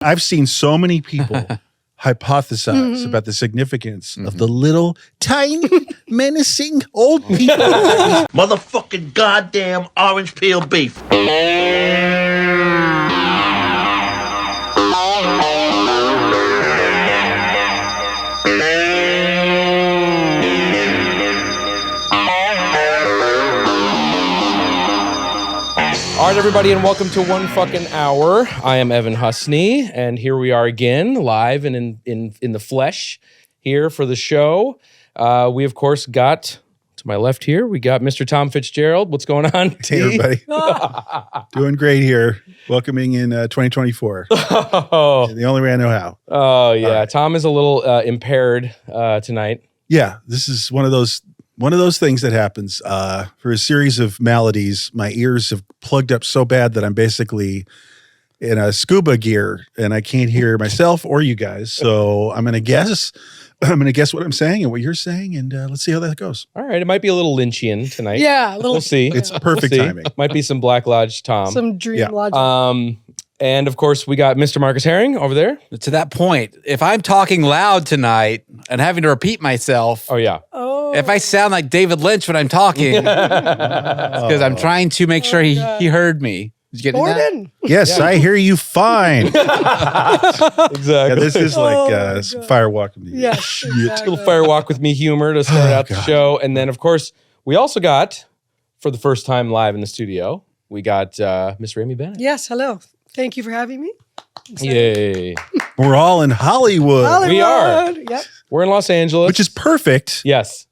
I've seen so many people hypothesize about the significance of the little, tiny, menacing old people. Motherfucking goddamn orange peel beef. All right, everybody, and welcome to One Fucking Hour. I am Evan Husney, and here we are again, live and in the flesh here for the show. We, of course, got, to my left here, we got Mr. Tom Fitzgerald. What's going on, Hey, everybody. Doing great here. Welcoming in 2024. Oh, The only way I know how. oh yeah. right. Tom is a little impaired tonight. Yeah, this is one of those things that happens. For a series of maladies, my ears have plugged up so bad that I'm basically in a scuba gear and I can't hear myself or you guys. So I'm gonna guess what I'm saying and what you're saying, and let's see how that goes. All right, it might be a little Lynchian tonight. Yeah, a little. We'll see. It's perfect We'll see. timing. Might be some Black Lodge Tom. Some dream Yeah. logic. And of course, we got Mr. Marcus Herring over there. To that point, if I'm talking loud tonight and having to repeat myself, Oh yeah. if I sound like David Lynch when I'm talking, it's because I'm trying to make sure he heard me. Did you get that? Gordon. Yes, I hear you fine. Exactly. Yeah, this is like Oh, my some God. fire walk with me. Yes, Little exactly. fire walk with me humor to start out the show. And then, of course, we also got, for the first time live in the studio, we got Miss Rémy Bennett. Yes, hello. Thank you for having me. Yay. We're all in Hollywood, Hollywood. We are. Yep. We're in Los Angeles. which is perfect Yes.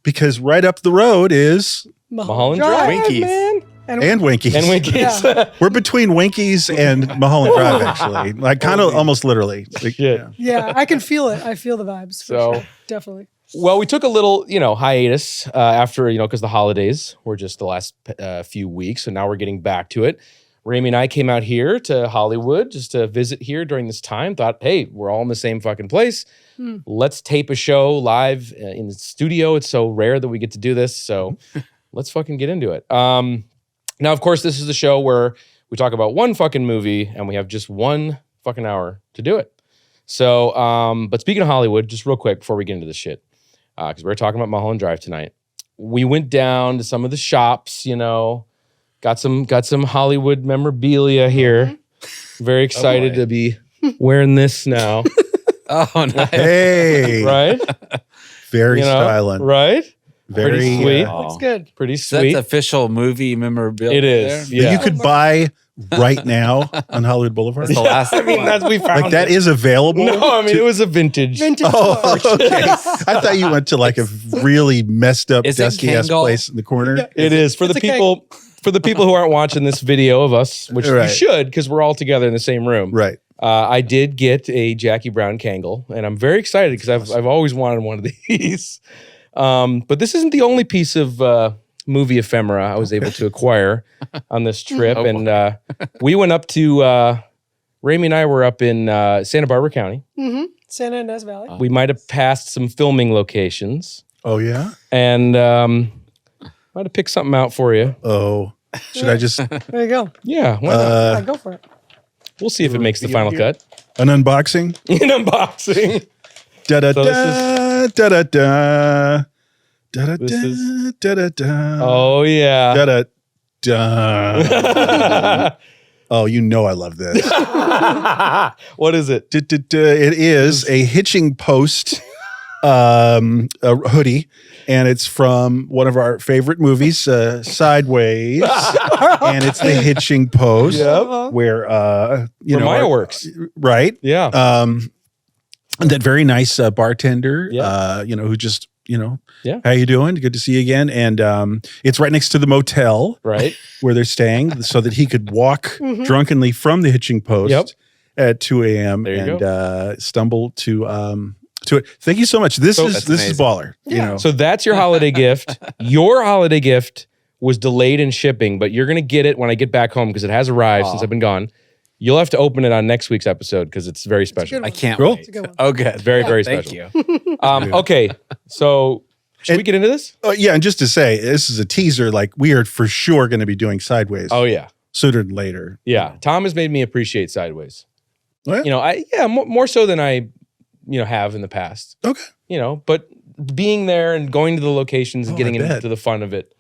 because right up the road is Mulholland Drive. Winkies. man. and Winkies. And Winkies. Yeah. We're between Winkies and Mulholland Drive, actually. Like kind of almost literally. Like, Shit. yeah. Yeah, I can feel it. I feel the vibes. For So- sure. Definitely. Well, we took a little, hiatus after, because the holidays were just the last few weeks. So now we're getting back to it. Rémy and I came out here to Hollywood just to visit here during this time. Thought, hey, we're all in the same fucking place. Let's tape a show live in the studio. It's so rare that we get to do this. So let's fucking get into it. Now, of course, this is the show where we talk about one fucking movie and we have just 1 fucking hour to do it. So, but speaking of Hollywood, just real quick before we get into this shit, because we're talking about Mulholland Drive tonight. We went down to some of the shops, got some Hollywood memorabilia here. Very excited to be wearing this now, Oh, nice. Hey, right? very styling. Right? Very Pretty sweet. Looks good. Pretty So sweet. that's official movie memorabilia. It is. there? that Yeah. you could buy right now on Hollywood Boulevard. That's the last I mean, one. that's we found Like that it. is available. No, I mean it was a vintage. Vintage. Oh, store. okay. I thought you went to like a really messed up, Is it dusty ass Kangol? place in the corner. Yeah. It is for the It's a people. For the people who aren't watching this video of us, which you Right. should, because we're all together in the same room. Right. I did get a Jackie Brown Kangol, and I'm very excited because I've always wanted one of these. But this isn't the only piece of movie ephemera I was able to acquire on this trip, and we went up to Rémy and I were up in Santa Barbara County. Mm-hmm. Santa Ynez Valley. We might have passed some filming locations, Oh yeah. and might have picked something out for you. Oh, should I just There you go. Yeah, why not? Yeah, go for it. We'll see if it makes the final cut. an unboxing? In unboxing. Da da So da da da da da da This is- da da da. Oh yeah. Da da da. Oh, you know I love this. What is it? It is a hitching post a hoodie, and it's from one of our favorite movies, Sideways, and it's the hitching post Yep. where From Maya Works. right? Yeah. And that very nice bartender, Yeah. who just Yeah. how you doing? Good to see you again. And it's right next to the motel Right. where they're staying, so that he could walk drunkenly from the hitching post Yep. at 2 a.m. There you and stumble to it. Thank you so much. This So- is That's this is baller. You Yeah. know, So that's your holiday gift. Your holiday gift was delayed in shipping, but you're gonna get it when I get back home because it has arrived since I've been gone. You'll have to open it on next week's episode because it's very special. good I can't Cool. wait. It's a good one. Oh, good. It's very, very Thank special. you. Okay, so should we get into this? yeah. And just to say, this is a teaser. Like we are for sure going to be doing Sideways Oh yeah, sooner than later. yeah. Tom has made me appreciate Sideways. Oh, yeah? More so than I, have in the past. Okay. But being there and going to the locations and getting I bet. into the fun of it,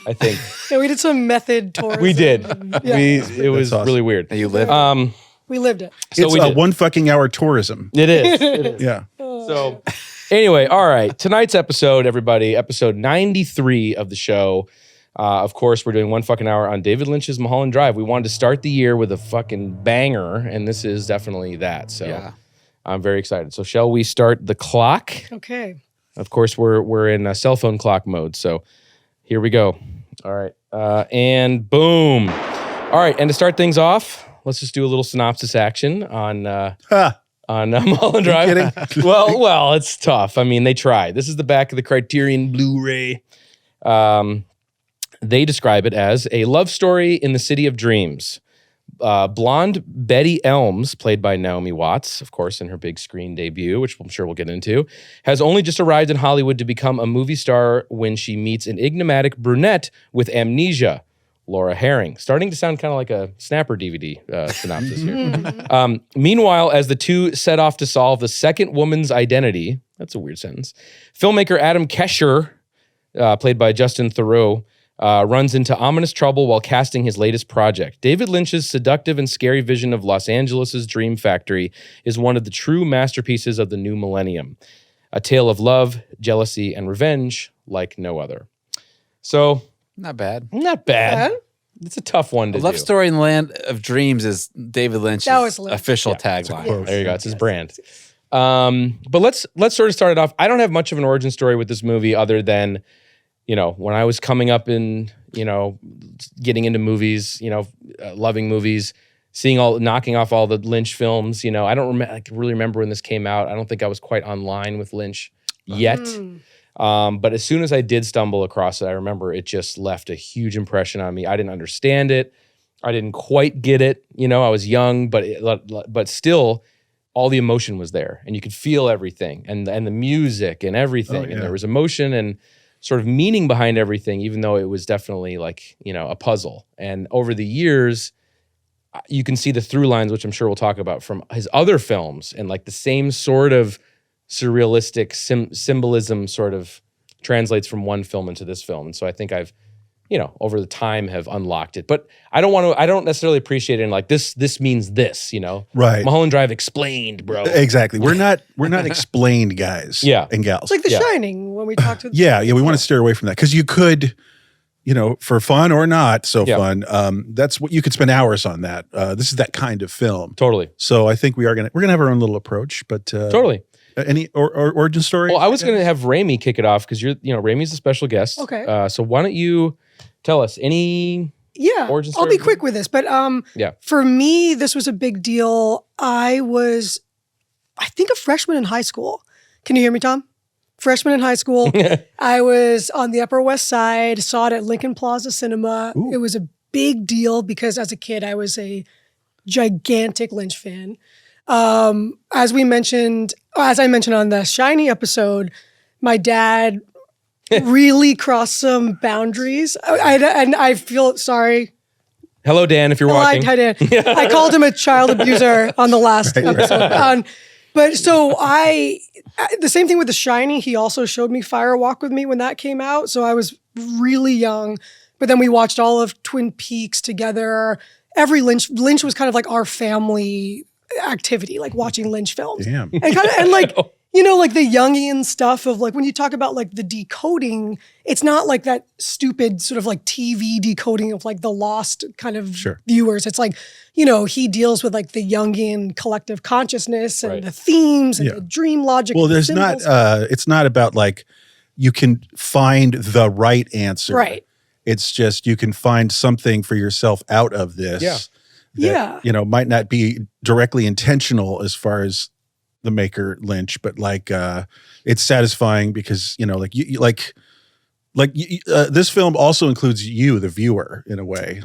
I think Yeah, we did some method tours. we did. Yeah. It was awesome. really weird. You live. We lived it. So It's we a did. 1 fucking hour tourism. It is. It is. Yeah. So anyway, all right. Tonight's episode, everybody, episode 93 of the show. Of course, we're doing 1 fucking hour on David Lynch's Mulholland Drive. We wanted to start the year with a fucking banger, and this is definitely that. So Yeah. I'm very excited. So shall we start the clock? Okay. Of course, we're in cell phone clock mode. So here we go. All right. And boom. All right. And to start things off, let's just do a little synopsis action on Mulholland Drive. kidding? well, it's tough. I mean, they tried. This is the back of the Criterion Blu-ray. They describe it as a love story in the city of dreams. Blonde Betty Elms, played by Naomi Watts, of course, in her big screen debut, which I'm sure we'll get into, has only just arrived in Hollywood to become a movie star when she meets an enigmatic brunette with amnesia, Laura Herring. Starting to sound kind of like a Snapper DVD synopsis here. Meanwhile, as the two set off to solve the second woman's identity, that's a weird sentence, filmmaker Adam Kesher, played by Justin Theroux, runs into ominous trouble while casting his latest project. David Lynch's seductive and scary vision of Los Angeles' dream factory is one of the true masterpieces of the new millennium. A tale of love, jealousy, and revenge like no other. So, Not bad. not bad. It's a tough one to A love do. story in the land of dreams is David Lynch's That was Lynch. official Yeah, tagline. There you go. It's his brand. But let's sort of start it off. I don't have much of an origin story with this movie other than, when I was coming up in, getting into movies, loving movies, knocking off all the Lynch films. I don't really remember when this came out. I don't think I was quite online with Lynch yet. But as soon as I did stumble across it, I remember it just left a huge impression on me. I didn't understand it. I didn't quite get it. I was young, but still, all the emotion was there, and you could feel everything, and the music and everything, and there was emotion and sort of meaning behind everything, even though it was definitely a puzzle. And over the years, you can see the through lines, which I'm sure we'll talk about from his other films, and the same sort of surrealistic symbolism sort of translates from one film into this film. And so I think I've, over the time have unlocked it. But I don't necessarily appreciate it in this means this, Right. Mulholland Drive explained, bro. Exactly. We're not explained guys and gals. It's like The Shining when we talked to Yeah, we want to steer away from that because you could, for fun or not so fun, that's what you could spend hours on that. This is that kind of film. Totally. So I think we're gonna have our own little approach, but Totally. Any origin story? Well, I was going to have Rémy kick it off because Rémy's a special guest. Okay. So why don't you tell us any origin I'll story? be quick with this, but for me, this was a big deal. I was, I think, a freshman in high school. Can you hear me, Tom? Freshman in high school. I was on the Upper West Side, saw it at Lincoln Plaza Cinema. Ooh. It was a big deal because as a kid, I was a gigantic Lynch fan. As I mentioned on the Shiny episode, my dad really crossed some boundaries. And I feel sorry. Hello, Dan, if you're watching. Hi, Dan. I called him a child abuser on the last episode. But so the same thing with The Shiny, he also showed me Fire Walk with Me when that came out. So I was really young. But then we watched all of Twin Peaks together. Every Lynch was kind of like our family activity, like watching Lynch films. Damn. And kind of, and the Jungian stuff of when you talk about the decoding, it's not like that stupid sort of TV decoding of the lost kind of viewers. It's he deals with the Jungian collective consciousness and the themes and the dream logic. Well, and the there's symbols. not, it's not about you can find the right answer. Right. It's just, you can find something for yourself out of this. That, might not be directly intentional as far as the maker Lynch, but it's satisfying because this film also includes you, the viewer, in a way.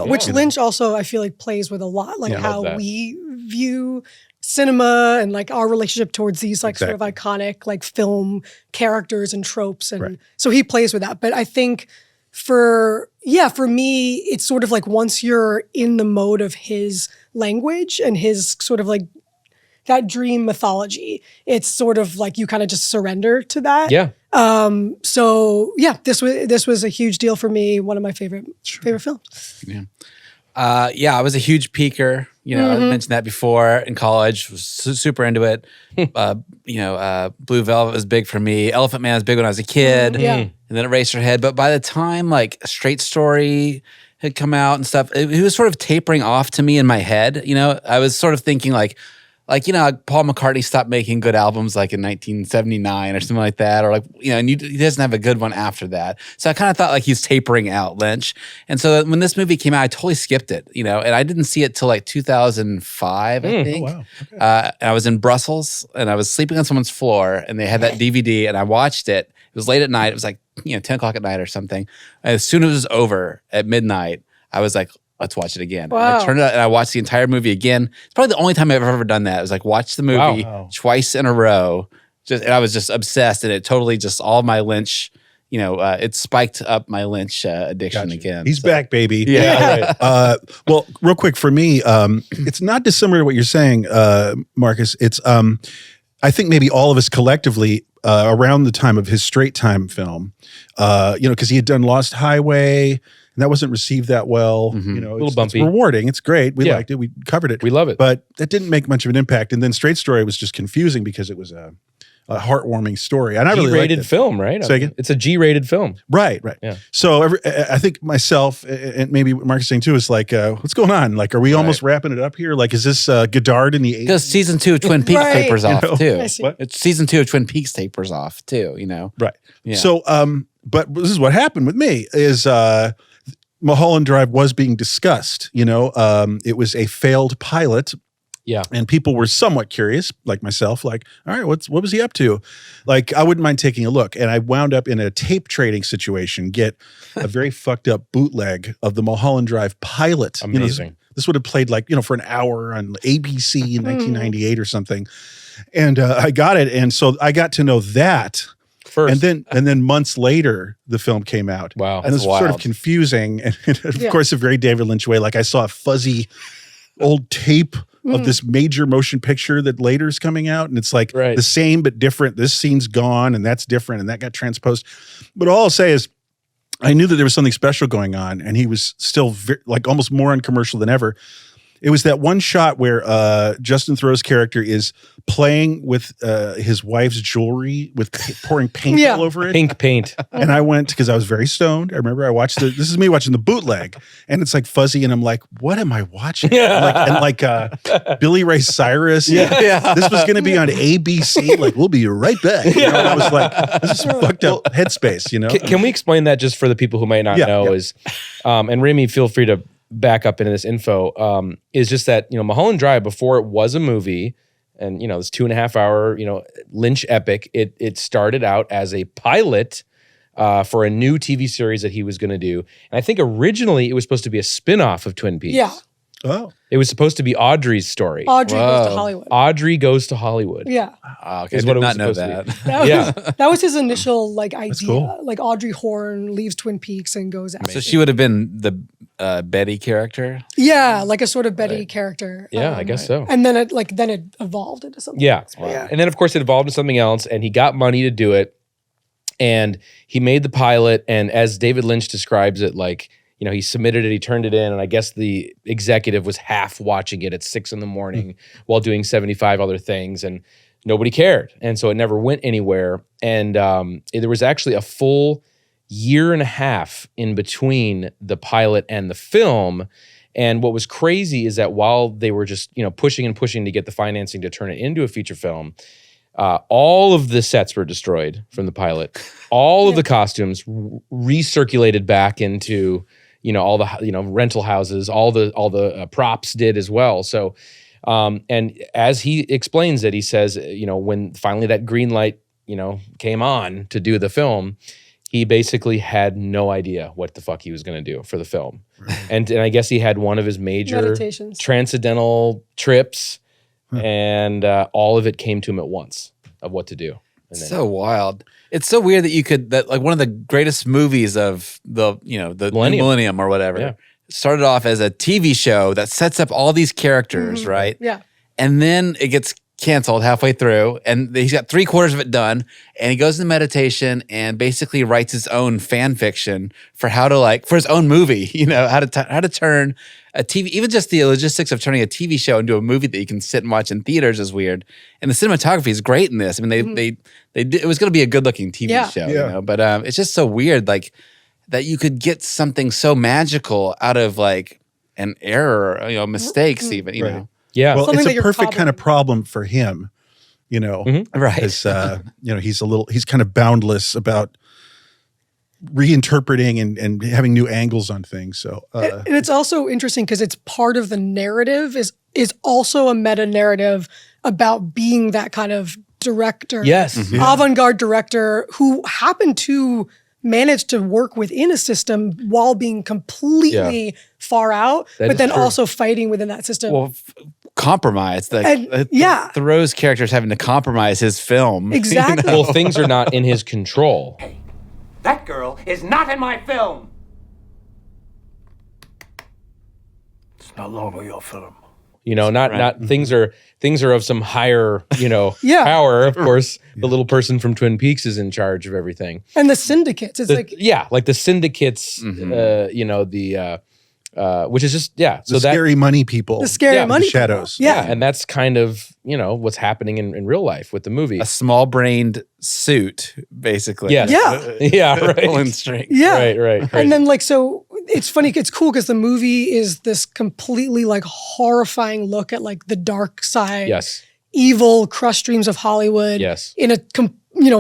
Which Lynch also I feel plays with a lot, how we view cinema and our relationship towards these sort of iconic film characters and tropes, and so he plays with that. But I think for me, it's sort of once you're in the mode of his language and his sort of like that dream mythology. It's sort of like you kind of just surrender to that. Yeah. So yeah, this was a huge deal for me. One of my favorite films. I was a huge peaker. I mentioned that before in college. Was super into it. Blue Velvet was big for me. Elephant Man was big when I was a kid. Yeah. And then Eraserhead. But by the time like A Straight Story had come out and stuff, it was sort of tapering off to me in my head. I was sort of thinking like Paul McCartney stopped making good albums like in 1979 or something like that, or and he doesn't have a good one after that. So I kind of thought like he's tapering out, Lynch. And so when this movie came out, I totally skipped it, and I didn't see it till like 2005, I think. Oh, wow. Okay. And I was in Brussels and I was sleeping on someone's floor and they had that DVD and I watched it. It was late at night. It was like 10 o'clock at night or something. And as soon as it was over at midnight, I was like, let's watch it again. Wow. And I turned it out and I watched the entire movie again. It's probably the only time I've ever done that. It was like watch the movie twice in a row. And I was just obsessed, and it totally just all my Lynch, it spiked up my Lynch addiction again. He's back, baby. Yeah. Right. Well, real quick for me, it's not dissimilar to what you're saying, Marcus. It's I think maybe all of us collectively around the time of his Straight Time film, because he had done Lost Highway. And that wasn't received that well. A little It's bumpy. rewarding. It's great. We liked it. We covered it. We love it. But that didn't make much of an impact. And then Straight Story was just confusing because it was a heartwarming story. And I really liked G-rated it. film, right? Say again? It's a G-rated film. Right. Yeah. So I think myself, and maybe what Mark is saying too, is like, what's going on? Like, are we almost wrapping it up here? Like, is this Godard in the 80s? Because season 2 of Twin Peaks Right. tapers off too. I see. What? It's season 2 of Twin Peaks tapers off too, Right. Yeah. So, but this is what happened with me is Mulholland Drive was being discussed. It was a failed pilot. Yeah. And people were somewhat curious, like myself, like, all right, what was he up to? Like, I wouldn't mind taking a look. And I wound up in a tape trading situation, get a very fucked up bootleg of the Mulholland Drive pilot. Amazing. This would have played like, for an hour on ABC in 1998 or something. And I got it. And so I got to know that. First. And then months later, the film came out. Wow. And it's sort of confusing. And of course, a very David Lynch way. Like I saw a fuzzy old tape of this major motion picture that later is coming out. And it's like the same, but different. This scene's gone and that's different. And that got transposed. But all I'll say is I knew that there was something special going on. And he was still like almost more uncommercial than ever. It was that one shot where Justin Theroux's character is playing with his wife's jewelry with pouring paint all over it. Pink paint. And I went because I was very stoned. I remember I watched this is me watching the bootleg, and it's like fuzzy, and I'm like, what am I watching? And Billy Ray Cyrus. This was going to be on ABC. Like, we'll be right back. And I was like, this is fucked up headspace. Can we explain that just for the people who might not know? Is and Rémy, feel free to back up into this info, is just that, Mulholland Drive, before it was a movie and, this 2.5 hour, Lynch epic, it started out as a pilot for a new TV series that he was going to do. And I think originally it was supposed to be a spinoff of Twin Peaks. Yeah. Oh. It was supposed to be Audrey's story. Audrey goes to Hollywood. Audrey goes to Hollywood. Yeah. Okay, Is I what did it not was know supposed to that. That was his initial idea. cool. Like Audrey Horne leaves Twin Peaks and goes out. So she would have been the Betty character? Yeah, like a sort of Betty character. Yeah, I guess so. And then it evolved into something. Yeah. Yeah. And then, of course, it evolved into something else, and he got money to do it. And he made the pilot, and as David Lynch describes it, like, he submitted it, he turned it in, and I guess the executive was half watching it at 6 a.m. while doing 75 other things, and nobody cared. And so it never went anywhere. And there was actually a full 1.5 years in between the pilot and the film. And what was crazy is that while they were just, pushing and pushing to get the financing to turn it into a feature film, all of the sets were destroyed from the pilot. All of the costumes recirculated back into, all the, rental houses, all the props did as well. So, and as he explains it, he says, when finally that green light, came on to do the film, he basically had no idea what the fuck he was going to do for the film. Right. And I guess he had one of his major Meditations. transcendental trips, and all of it came to him at once of what to do. And then, So wild. It's so weird that like one of the greatest movies of the, the Millennium. millennium or whatever. Yeah. started off as a TV show that sets up all these characters, right? Yeah. And then it gets canceled halfway through, and he's got 3/4 of it done, and he goes into meditation and basically writes his own fan fiction for how to for his own movie, how to turn a TV, even just the logistics of turning a TV show into a movie that you can sit and watch in theaters is weird. And the cinematography is great in this. I mean, they did, it was going to be a good looking TV show, but it's just so weird, that you could get something so magical out of an error, mistakes even, you know. Yeah. Well, Something it's that a you're perfect kind of problem for him, Right. Because, he's kind of boundless about reinterpreting and having new angles on things. So, And it's also interesting because it's part of the narrative is also a meta narrative about being that kind of director. Yes. Avant-garde director who happened to manage to work within a system while being completely far out, That but is then true. also fighting within that system. Well, compromise. Thoreau's character's having to compromise his film. Exactly. Well, things are not in his control. That girl is not in my film. It's no longer your film. Not things are of some higher, Yeah. power. Of course, the little person from Twin Peaks is in charge of everything. And the syndicates, it's The syndicates, which is just the scary money people. the scary yeah, money the shadows. people. Yeah. and that's kind of what's happening in real life with the movie. A small-brained suit, basically. Yes. Yeah. Yeah, right. Pulling string. Yeah. Right. And then so it's funny, it's cool because the movie is this completely horrifying look at the dark side, Yes. evil crushed dreams of Hollywood Yes. in a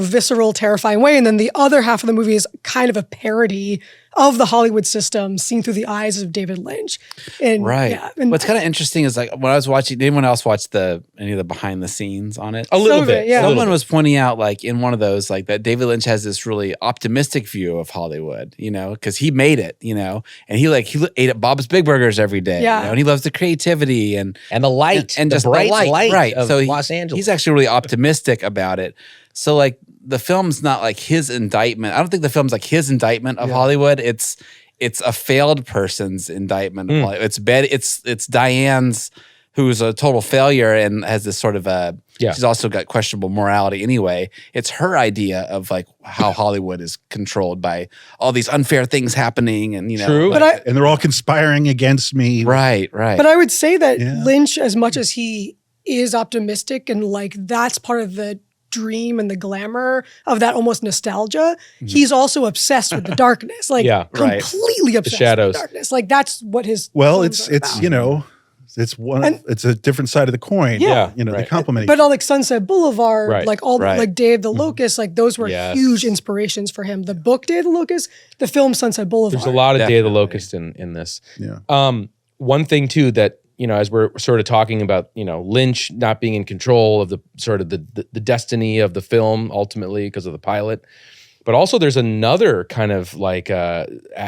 visceral, terrifying way. And then the other half of the movie is kind of a parody of the Hollywood system seen through the eyes of David Lynch. And Right. yeah, and What's kind of interesting is when I was watching, did anyone else watch any of the behind the scenes on it? A little Some of bit. it, yeah. a little Someone bit. was pointing out in one of those that David Lynch has this really optimistic view of Hollywood, because he made it, and he ate at Bob's Big Burgers every day, Yeah. and he loves the creativity and And the light, and the just bright the light, right? of So Los Angeles. he's actually really optimistic about it. So the film's not his indictment. I don't think the film's his indictment of Hollywood. It's a failed person's indictment of Hollywood. It's Diane's, who's a total failure and has this sort of she's also got questionable morality anyway. It's her idea of how Hollywood is controlled by all these unfair things happening and True. And they're all conspiring against me. right. But I would say that Yeah. Lynch, as much as he is optimistic and that's part of the dream and the glamour of that almost nostalgia, he's also obsessed with the darkness, Yeah, right. completely obsessed shadows. with the darkness. That's what his Well, films it's are about. it's a different side of the coin. Yeah. They Right. complement. But on Sunset Boulevard, Right. all Right. Day of the Locust, those were Yes. huge inspirations for him. The book Day of the Locust, the film Sunset Boulevard. There's a lot of Day of the Definitely. Locust in this. Yeah. One thing too that as we're sort of talking about, Lynch not being in control of the sort of the destiny of the film ultimately because of the pilot, but also there's another kind of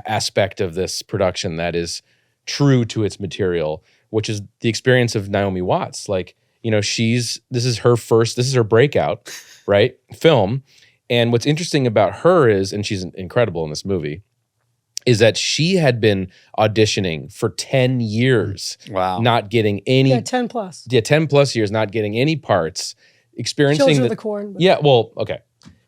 aspect of this production that is true to its material, which is the experience of Naomi Watts. This is her breakout, right? Film. And what's interesting about her is, and she's incredible in this movie, is that she had been auditioning for 10 years, Wow. not getting any, 10 plus. 10 plus years, not getting any parts, experiencing Children of the Corn. but- yeah, well, okay.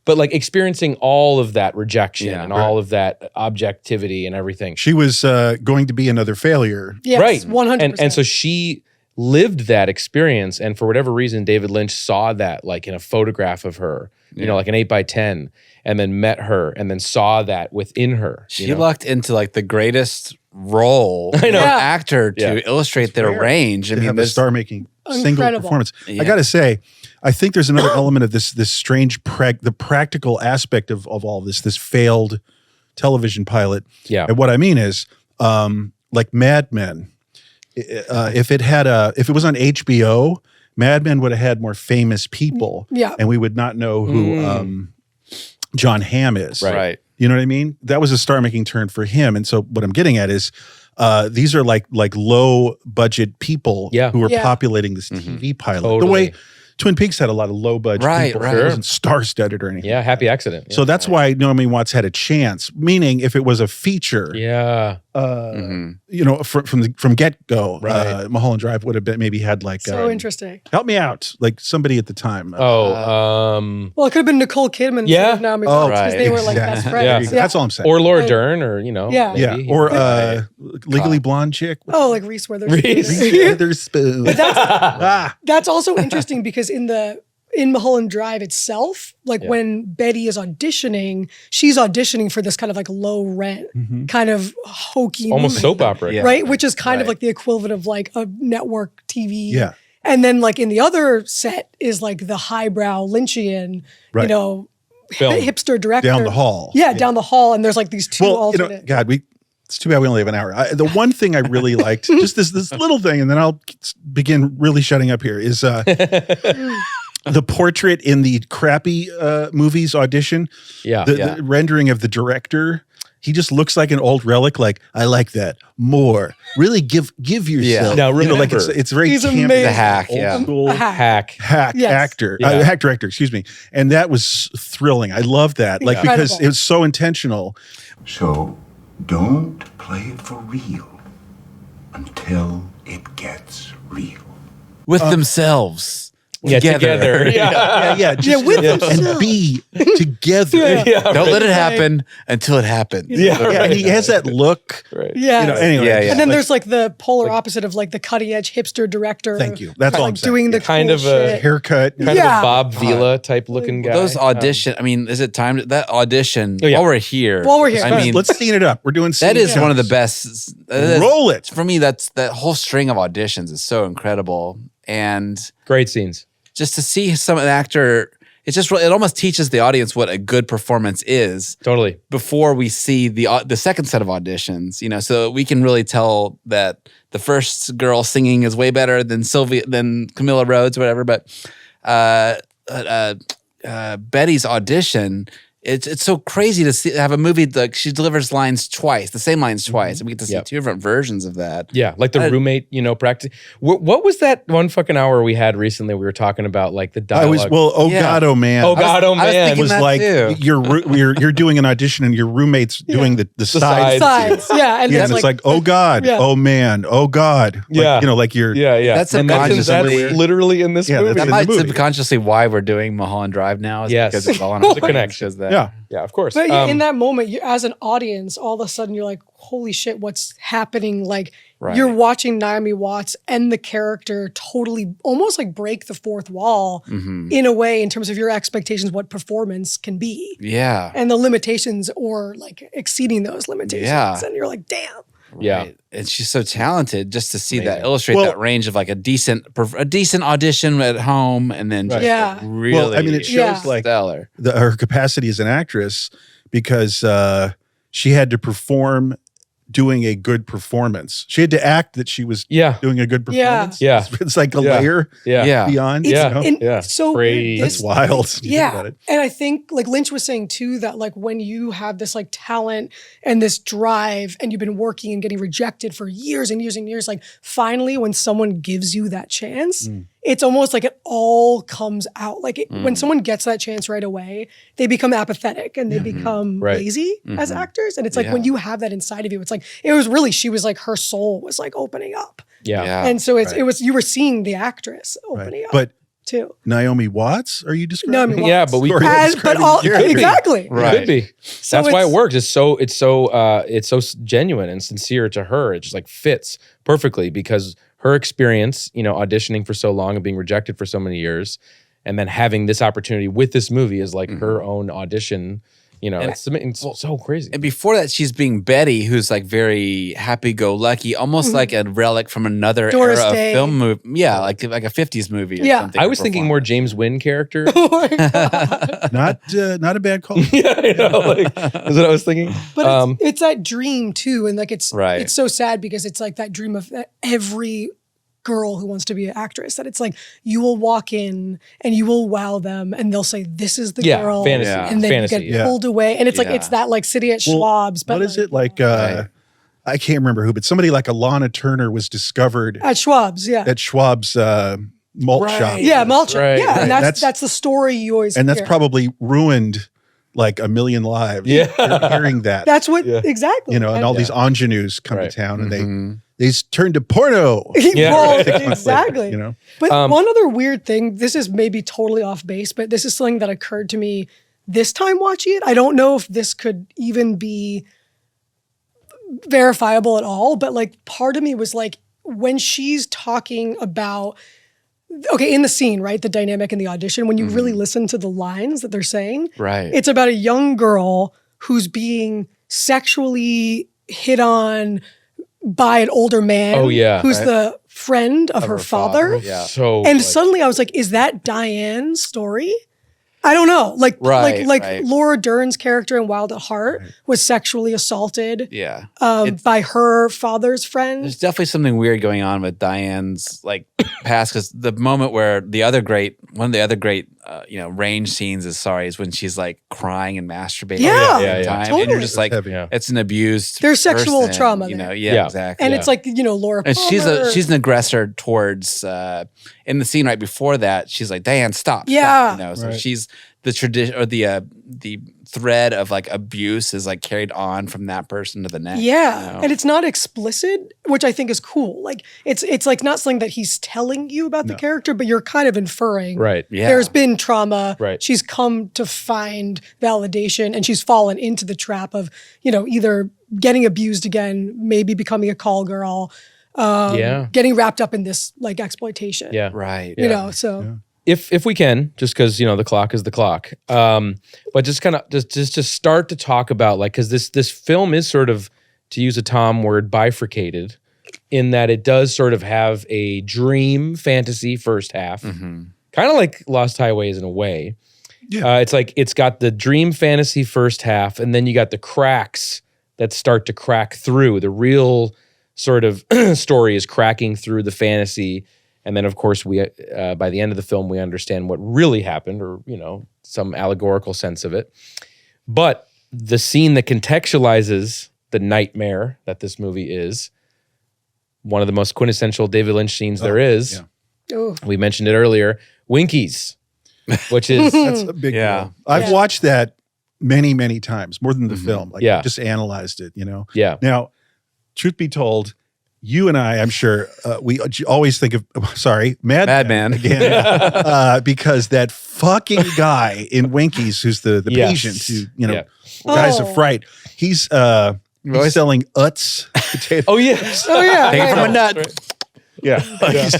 But experiencing all of that rejection Yeah. and all of that objectivity and everything. She was going to be another failure. Yes, Right. 100%. And so she lived that experience. And for whatever reason, David Lynch saw that in a photograph of her, an 8x10, and then met her and then saw that within her. She lucked into the greatest role I know. for Yeah. actor to Yeah. illustrate their rare range. I To mean, have a there's star-making single Incredible. performance. Yeah. I got to say, I think there's another element of this strange the practical aspect of all this failed television pilot. Yeah. And what I mean is, Mad Men. If it was on HBO, Mad Men would have had more famous people. Yeah. And we would not know who John Hamm is. right. You know what I mean? That was a star-making turn for him. And so what I'm getting at is these are like low budget people Yeah. who are Yeah. populating this TV pilot. The Totally. way Twin Peaks had a lot of low budget Right, people. right. It wasn't star-studded or anything. Yeah, happy accident. So that's why Naomi Watts had a chance. Meaning if it was a feature, Yeah. you know, from get go, Mulholland Drive would have been maybe had like So interesting. help me out, like somebody at the time. Well, it could have been Nicole Kidman. Yeah. Now right. because they were like best Exactly. friends. That's all I'm saying. or Laura Dern, or you know, Yeah. yeah, maybe. or Legally Blonde chick. Oh, like Reese Witherspoon. Reese. Witherspoon. But that's Ah, that's also interesting because in Mulholland Drive itself, like when Betty is auditioning, she's auditioning for this kind of like low rent, kind of hokey, almost movie, soap opera. Yeah. right? Which is kind of Right. like the equivalent of like a network TV. Yeah. And then like in the other set is like the highbrow Lynchian, you Right. know, Film. hipster director. down the hall. Yeah, down the hall. And there's like these two Well, alternate. God, it's too bad we only have an hour. The one thing I really liked, just this little thing, and then I'll begin really shutting up here, is the portrait in the crappy movies audition. Yeah. The rendering of the director. He just looks like an old relic. Like, I like that more. Really give yourself. Now you know, like remember, it's very He's campy, amazing. The hack, old yeah. school A hack. Hack. Yes. actor, Yeah. hack director. Excuse me. And that was thrilling. I love that. Like because Incredible. it was so intentional. So don't play it for real until it gets real. With themselves. Yeah, together. Yeah. Yeah, just, with and themselves. be together. Yeah. Don't let it happen until it happens. Yeah. Yeah, and he has that look. Right. Yeah. You know, anyway. Yeah, yeah. And then there's like the polar opposite of like the cutting edge hipster director. Thank you. That's all I'm like saying. doing the Kind cool of a shit. Haircut. Kind Yeah. of a Bob Vila type looking guy. Those audition, I mean, is it time to, that audition yeah. while we're here? While we're here. I mean, Let's scene it up. We're doing that scene is one of the counts. best. Roll it. For me, that whole string of auditions is so incredible. And great scenes. just to see an actor, it almost teaches the audience what a good performance is Totally. before we see the second set of auditions, you know, so we can really tell that the first girl singing is way better than Camilla Rhodes or whatever. But Betty's audition, it's so crazy to have a movie like she delivers lines twice, the same lines twice, and we get to see Yep. two different versions of that. Yeah, like the roommate, you know, practice. What was that one fucking hour we had recently? We were talking about like the I dialogue. was Yeah. God, oh man. Oh God, oh I was man. thinking was that like too. you're doing an audition and your roommate's doing the sides. sides. Sides. Yeah. And Yeah, there's and it's like, oh God, Yeah. oh man, oh God. Like, Yeah. you know, like you're yeah. That's And subconsciously- that's literally in this Yeah, movie. that's That in the might movie. subconsciously why we're doing Mulholland Drive now. Is Yes. because it's all on The our connection. That. yeah. Yeah, of course. But in that moment, you, as an audience, all of a sudden you're like, holy shit, what's happening? Like Right. you're watching Naomi Watts and the character totally almost like break the fourth wall in a way in terms of your expectations, what performance can be Yeah. and the limitations or like exceeding those limitations. Yeah. And you're like, damn. Yeah. Right. And she's so talented just to see that Amazing. illustrate Well- that range of like a decent audition at home and then just Yeah. really Well, I mean, it shows Yeah. like stellar. her capacity as an actress because she had to perform doing a good performance. She had to act that she was Yeah. doing a good Yeah. performance. Yeah. It's like a Yeah. layer Yeah. Yeah. beyond. Yeah. You know? And Yeah. so Crazy. That's wild. if you think Yeah. about it. And I think like Lynch was saying too, that like when you have this like talent and this drive and you've been working and getting rejected for years and years and years, like finally when someone gives you that chance, it's almost like it all comes out. Like when someone gets that chance right away, they become apathetic and they become Right. lazy as actors. And it's like Yeah. when you have that inside of you, it's like, it was really, she was like, her soul was like opening up. Yeah. Yeah. And so it was, you were seeing the actress opening up But too. Naomi Watts, are you describing? Naomi Yeah, Watts. but we Sorry. As, but all, Could be. exactly. Right. Could be. That's why it works. It's so genuine and sincere to her. It just like fits perfectly because her experience, you know, auditioning for so long and being rejected for so many years, and then having this opportunity with this movie is like her own audition. You know, And- it's so crazy. And before that, she's being Betty, who's like very happy-go-lucky, almost like a relic from another Doris era Day. of film movie. Yeah, like a 50s movie or Yeah. something. I her was thinking more performance. James Wynn character. Oh my God. Not a bad call. Yeah, I know. Like, is what I was thinking. But it's that dream too. And like it's Right. it's so sad because it's like that dream of that every girl who wants to be an actress, that it's like you will walk in and you will wow them and they'll say, this is the Yeah, girl. fantasy. Yeah. And then Fantasy, you get yeah. pulled away. And it's like Yeah. it's that like City at Schwab's. But What is like, it like? Right. I can't remember who, but somebody like Alana Turner was discovered At Schwab's, yeah. at Schwab's malt shop. Yeah, Malcha. Right, Yeah. right. And That's- that's the story you always And that's hear. probably ruined like a million lives. Yeah. Hearing that. That's what exactly. And all these ingenues come to town and Mm-hmm. they turn to porno. Yeah. Well, 6 months exactly. later, But one other weird thing, this is maybe totally off base, but this is something that occurred to me this time watching it. I don't know if this could even be verifiable at all, but like part of me was like, when she's talking about, okay, in the scene, right, the dynamic in the audition, when you really listen to the lines that they're saying, Right. it's about a young girl who's being sexually hit on by an older man. Oh, yeah. Who's the friend of her father. Yeah. So And suddenly I was like, is that Diane's story? I don't know. Like Right. Laura Dern's character in Wild at Heart was sexually assaulted Yeah. by her father's friend. There's definitely something weird going on with Diane's like past, because the moment where one of the other great range scenes is when she's like crying and masturbating. Yeah. all the Yeah, time, totally. and you're just like, Heavy. it's an abused. There's sexual person, trauma you know. there. Yeah, Yeah. exactly. And it's like, Laura And Palmer. she's an aggressor towards in the scene right before that. She's like, Diane, stop. Yeah. Stop, so Right. she's the tradition, or the thread of like abuse is like carried on from that person to the next. Yeah. you know? And it's not explicit, which I think is cool. Like it's like not something that he's telling you about the character, but you're kind of inferring. right. Yeah. There's been trauma. Right. She's come to find validation and she's fallen into the trap of, either getting abused again, maybe becoming a call girl, getting wrapped up in this like exploitation. Yeah. right. So If we can, just because the clock is the clock, but just kind of just to start to talk about because this film is sort of, to use a Tom word, bifurcated, in that it does sort of have a dream fantasy first half, kind of like Lost Highways in a way. Yeah. It's like it's got the dream fantasy first half, and then you got the cracks that start to crack through. The real sort of story is cracking through the fantasy. And then, of course, we by the end of the film, we understand what really happened, or some allegorical sense of it. But the scene that contextualizes the nightmare that this movie is, one of the most quintessential David Lynch scenes there is. oh, We mentioned it earlier, Winkies, which is That's a big Yeah. deal. I've watched that many, many times, more than the film. Like, Yeah. just analyzed it, yeah, Now, truth be told, you and I, I'm sure, we always think of, Madman again, because that fucking guy in Winkies, who's the Yes. patient, who, Yeah. Guys Oh. of Fright, he's selling Utz potatoes. Oh yes. oh yeah. Take it right. from a nut. Yeah.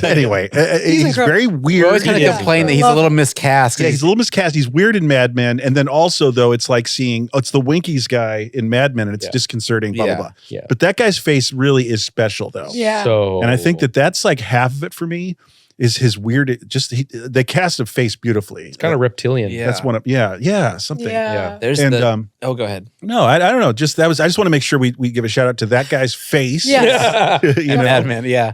Anyway, he's incredible. very weird. We're always kind of Yeah. complain that he's a Love little miscast. Yeah, he's a little miscast. He's weird in Mad Men. And then also, though, it's like seeing, it's the Winkies guy in Mad Men, and it's disconcerting, blah, Yeah. blah, blah. Yeah. But that guy's face really is special, though. Yeah. So, And I think that's like half of it for me is his weird, they cast a face beautifully. it's kind of reptilian. Yeah. That's one of, something. Yeah. There's And, oh, go ahead. No, I don't know. I just want to make sure we give a shout out to that guy's face. Yes. You know? Madman, yeah.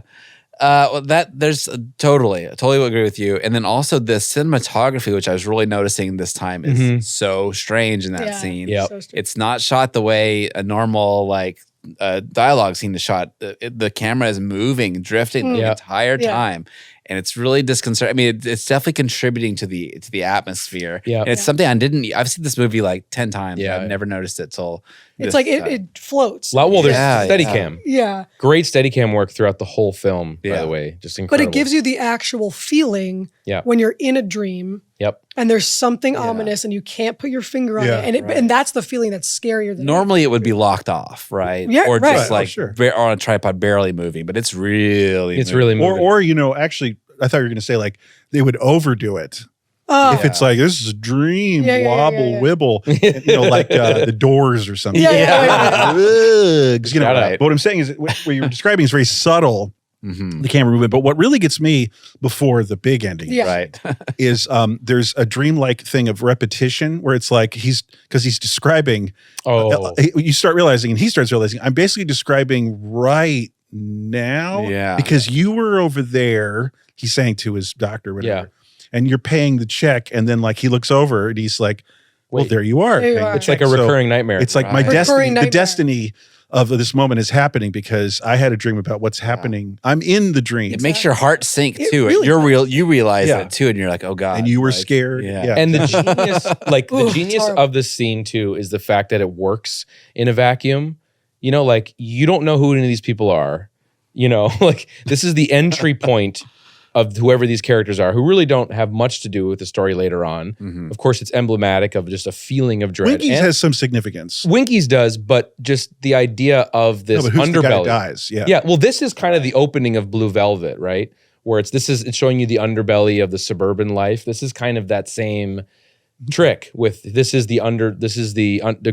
Well, there's totally agree with you. And then also the cinematography, which I was really noticing this time, is so strange in that Yeah. scene. Yep. So strange. It's not shot the way a normal dialogue scene is shot. The camera is moving, drifting the Yeah. entire Yeah. time. And it's really disconcerting. I mean, it's definitely contributing to the atmosphere. Yeah. And it's something I've seen this movie like 10 times. Yeah. I've never noticed it till It's this like time. it floats. Well, there's Yeah, Steadicam. Yeah. Great Steadicam work throughout the whole film, by Yeah. the way. Just But incredible. it gives you the actual feeling Yeah. when you're in a dream Yep. and there's something ominous and you can't put your finger on Yeah, it. And that's the feeling that's scarier than Normally it would be locked off, right? Yeah, or right. just Right, like sure. on a tripod, barely moving, but it's really moving. moving. Or actually, I thought you were going to say like they would overdo it. Oh, If it's like, this is a dream, Yeah, yeah, wobble, yeah, yeah. wibble, and, like the Doors or something. Yeah, yeah, yeah, Ugh, Shout out. But what I'm saying is, what you're describing is very subtle, Mhm. the camera movement. But what really gets me before the big ending Yeah. Right. is there's a dreamlike thing of repetition where it's like he's describing, you start realizing, and he starts realizing, I'm basically describing right now Yeah. because you were over there, he's saying to his doctor, whatever, and you're paying the check. And then like he looks over and he's like, well, Wait. there you are. There you paying the are. It's like check. a So recurring nightmare. it's like my Right. destiny, Recurring the nightmare. destiny of this moment is happening because I had a dream about what's happening. I'm in the dream. It makes your heart sink It too. really You're real. You realize Yeah. it too, and you're like, oh god. and you were like, scared. Yeah. And the genius, like the Ooh, genius it's horrible. of this scene too, is the fact that it works in a vacuum. You know, like you don't know who any of these people are. You know, like this is the entry point of whoever these characters are, who really don't have much to do with the story later on. Mhm. Of course, it's emblematic of just a feeling of dread. Winkies And has some significance. Winkies does, but just the idea of this No, but who's the guy who underbelly. dies? Yeah. Yeah, well, this is kind of the opening of Blue Velvet, right? Where it's showing you the underbelly of the suburban life. This is kind of that same trick with this is the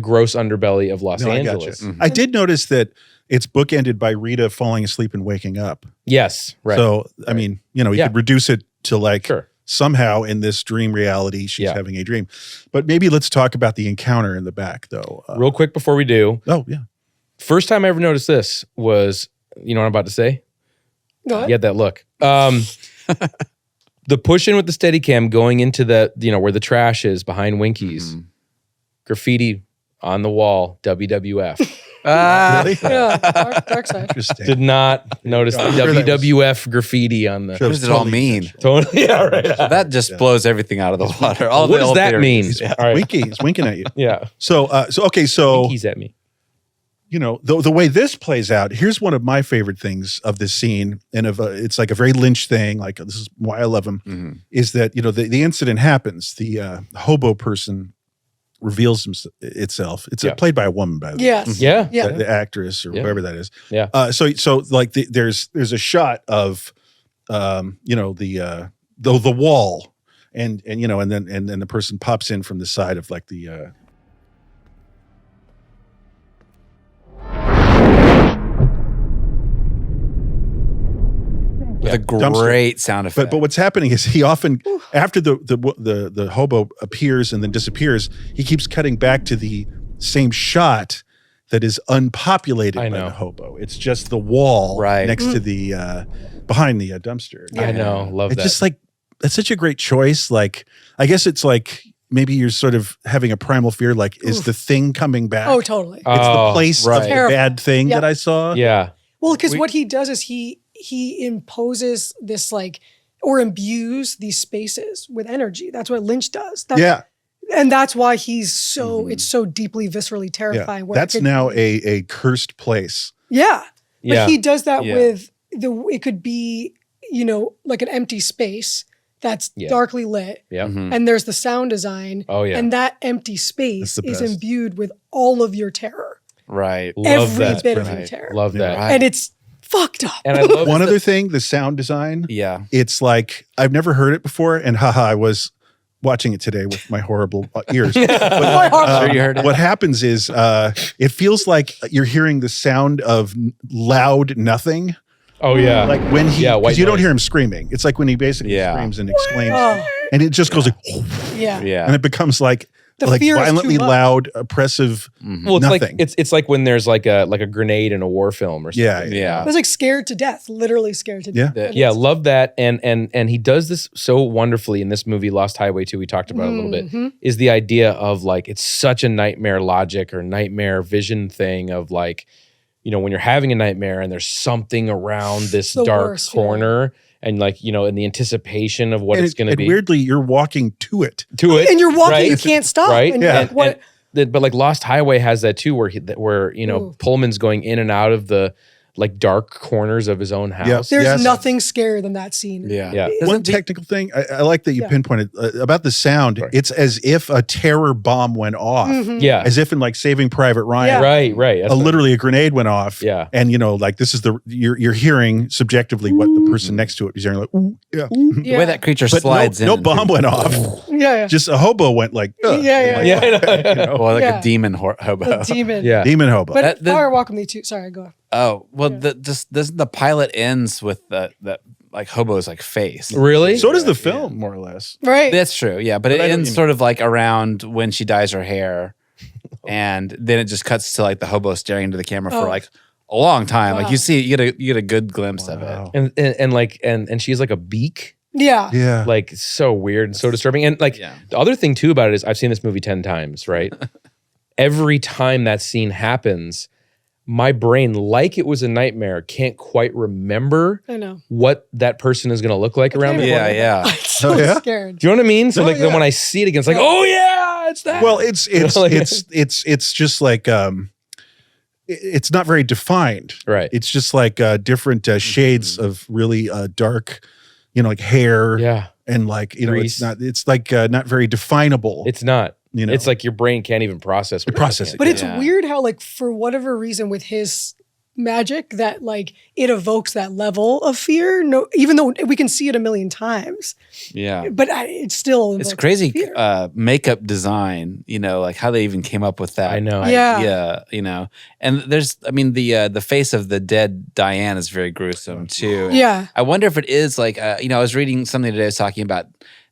gross underbelly of Los No, I gotcha. Angeles. I did notice that it's bookended by Rita falling asleep and waking up. Yes, right. So, I mean, you Yeah. could reduce it to like Sure. somehow in this dream reality, she's Yeah. having a dream. But maybe let's talk about the encounter in the back, though. Real quick before we do, Oh, yeah. first time I ever noticed this was, you know what I'm about to say? Go ahead. You had that look. The push in with the Steadicam going into the, where the trash is behind Winkies. Graffiti on the wall, WWF. Really? Yeah, dark side. Interesting. Did not notice the I'm sure that was- WWF graffiti on the. Sure. What does it all mean? Totally, yeah, right. That just blows everything out of the water. All What the does old that mean? theories. Yeah. All right. Winky is winking at you. Yeah. So Winkies at me. the way this plays out, here's one of my favorite things of this scene, and it's like a very Lynch thing. Like this is why I love him. Mhm. Is that the incident happens? The hobo person reveals itself. It's played by a woman, by the way. Yes. Yeah. Yeah. The actress or Yeah. whoever that is. Yeah. So like there's a shot of the wall and then the person pops in from the side of like the With a dumpster. great sound effect. But what's happening is he often after the hobo appears and then disappears, he keeps cutting back to the same shot that is unpopulated by know. the hobo. It's just the wall Right. next to the behind the dumpster. I know. Love It's that. just like that's such a great choice. Like I guess it's like maybe you're sort of having a primal fear. Like is the thing coming back? Oh, totally. It's the place right. of the bad thing Yeah. that I saw. yeah. Well, because what he does is he imposes this or imbues these spaces with energy. That's what Lynch does. And that's why he's so it's so deeply viscerally terrifying. Yeah. where it That's could now be- a cursed place. Yeah. But Yeah. he does that Yeah. with it could be, like an empty space that's Yeah. darkly lit. Yeah. Mhm. And there's the sound design. Oh, yeah. And that empty space That's the is best. imbued with all of your terror. Right. Love Every that. bit of your Right. terror. Love that. Right. And it's fucked up. And I love One other thing, the sound design. Yeah. It's like I've never heard it before, and I was watching it today with my horrible ears. My heart- Sure you heard it. What happens is it feels like you're hearing the sound of loud nothing. Oh yeah. Like when he, Yeah, white because you don't noise. hear him screaming. It's like when he basically Yeah. screams and exclaims, Oh, and it just goes like, yeah. Yeah. and it becomes like The fear is too violently much. loud, oppressive. well, it's nothing. like it's like when there's like a grenade in a war film or something. Yeah, Yeah. I was scared to death, literally scared to Yeah. death. And Yeah, it's- love that, and he does this so wonderfully in this movie, Lost Highway 2. We talked about it a little bit. Mhm. Is the idea of like it's such a nightmare logic or nightmare vision thing of like, when you're having a nightmare and there's something around this The dark worst feeling. corner, and like in the anticipation of what and it's going to and be weirdly, you're walking to it. to it, And you're walking, right? you can't stop. Right? And Yeah. you're like, what? But like Lost Highway has that too, where Ooh. Pullman's going in and out of the like dark corners of his own house. There's Yes. nothing scarier than that scene. Yeah. Yeah. One technical thing I like that you Yeah. pinpointed about the sound. Sorry. It's as if a terror bomb went off, Mhm. Yeah. as if in like Saving Private Ryan, Yeah. Right. That's what- literally a grenade went off. Yeah. And like this is you're hearing subjectively what the person next to it is hearing, like, ooh, yeah. The way that creature But slides no in. bomb went off. Yeah. Just a hobo went like, ugh. Yeah. Yeah, I know. Well, like Yeah. a demon hobo. A demon. Yeah. Demon hobo. But That- Fire Walk with Me too. Sorry, go on. Oh, well, the pilot ends with the like hobo's like face. Really? So does the film, more or less. Right. That's true, yeah. But it I know what ends you sort of like around when she dyes her hair, and then it just cuts to like the hobo staring into the camera for Oh. like a long time. Like Wow. you see, you get a good glimpse of it. Wow. and she has like a beak, yeah. Yeah. like so weird and so disturbing. And like Yeah. the other thing too about it is I've seen this movie 10 times, right? Every time that scene happens, my brain, like it was a nightmare, can't quite remember I know. what that person is going to look like around the Yeah, corner. yeah. I'm so Oh, yeah? scared. Do you know what I mean? So Oh, like then yeah. when I see it again, it's like, oh yeah, it's that. Well, it's Like- it's just like it's not very defined. Right. It's just like different shades of really dark, like hair. Yeah. And like, Grease. it's like not very definable. It's not. You know. It's like your brain can't even process. what Process you're it. But looking it's Yeah. weird how, like, for whatever reason with his magic, that like it evokes that level of fear. No, even though we can see it a million times, Yeah. but it's still It's evokes crazy fear. makeup design, like how they even came up with that. I know. Yeah. idea, And there's, the face of the dead Diane is very gruesome too. Yeah. I wonder if it is like, I was reading something today, I was talking about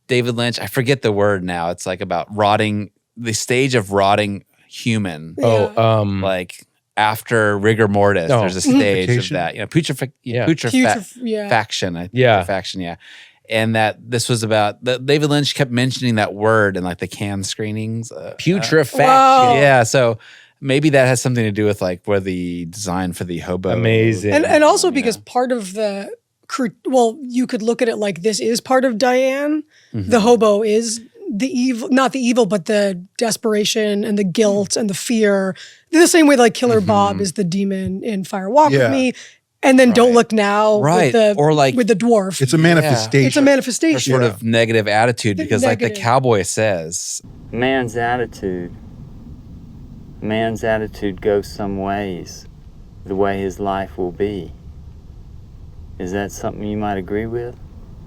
David Lynch. I forget the word now. It's like about rotting, the stage of rotting human. Oh, Like after rigor mortis, Oh. there's a stage of Putrefaction? that. Yeah. Yeah. Putrefaction, Yeah. putrefaction, yeah. And that this was about David Lynch kept mentioning that word in like the Cannes screenings. putrefaction. Wow. Yeah, so maybe that has something to do with like where the design for the hobo. Amazing. And also because part of the you could look at it like this is part of Diane. Mm-hmm. The hobo is the evil, not the evil, but the desperation and the guilt and the fear. The same way like Killer Bob is the demon in Fire Walk Yeah. with Me. And then Don't Look Now Right. with the, Or like- with the dwarf. it's a manifestation. It's a Or manifestation. sort of negative attitude because like the Negative. cowboy says, Man's attitude goes some ways, the way his life will be. Is that something you might agree with?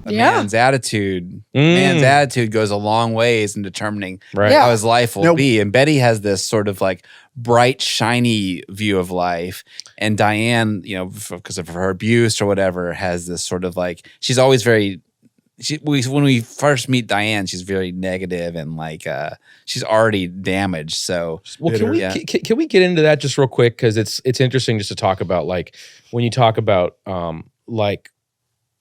a Yeah. man's attitude goes a long ways in determining Right. Yeah. how his life will No. be. And Betty has this sort of like bright, shiny view of life. And Diane, because of her abuse or whatever, has this sort of like, she's always very, when we first meet Diane, she's very negative and like, she's already damaged. So, Well, can we Yeah. can we get into that just real quick, because it's interesting just to talk about, like, when you talk about like,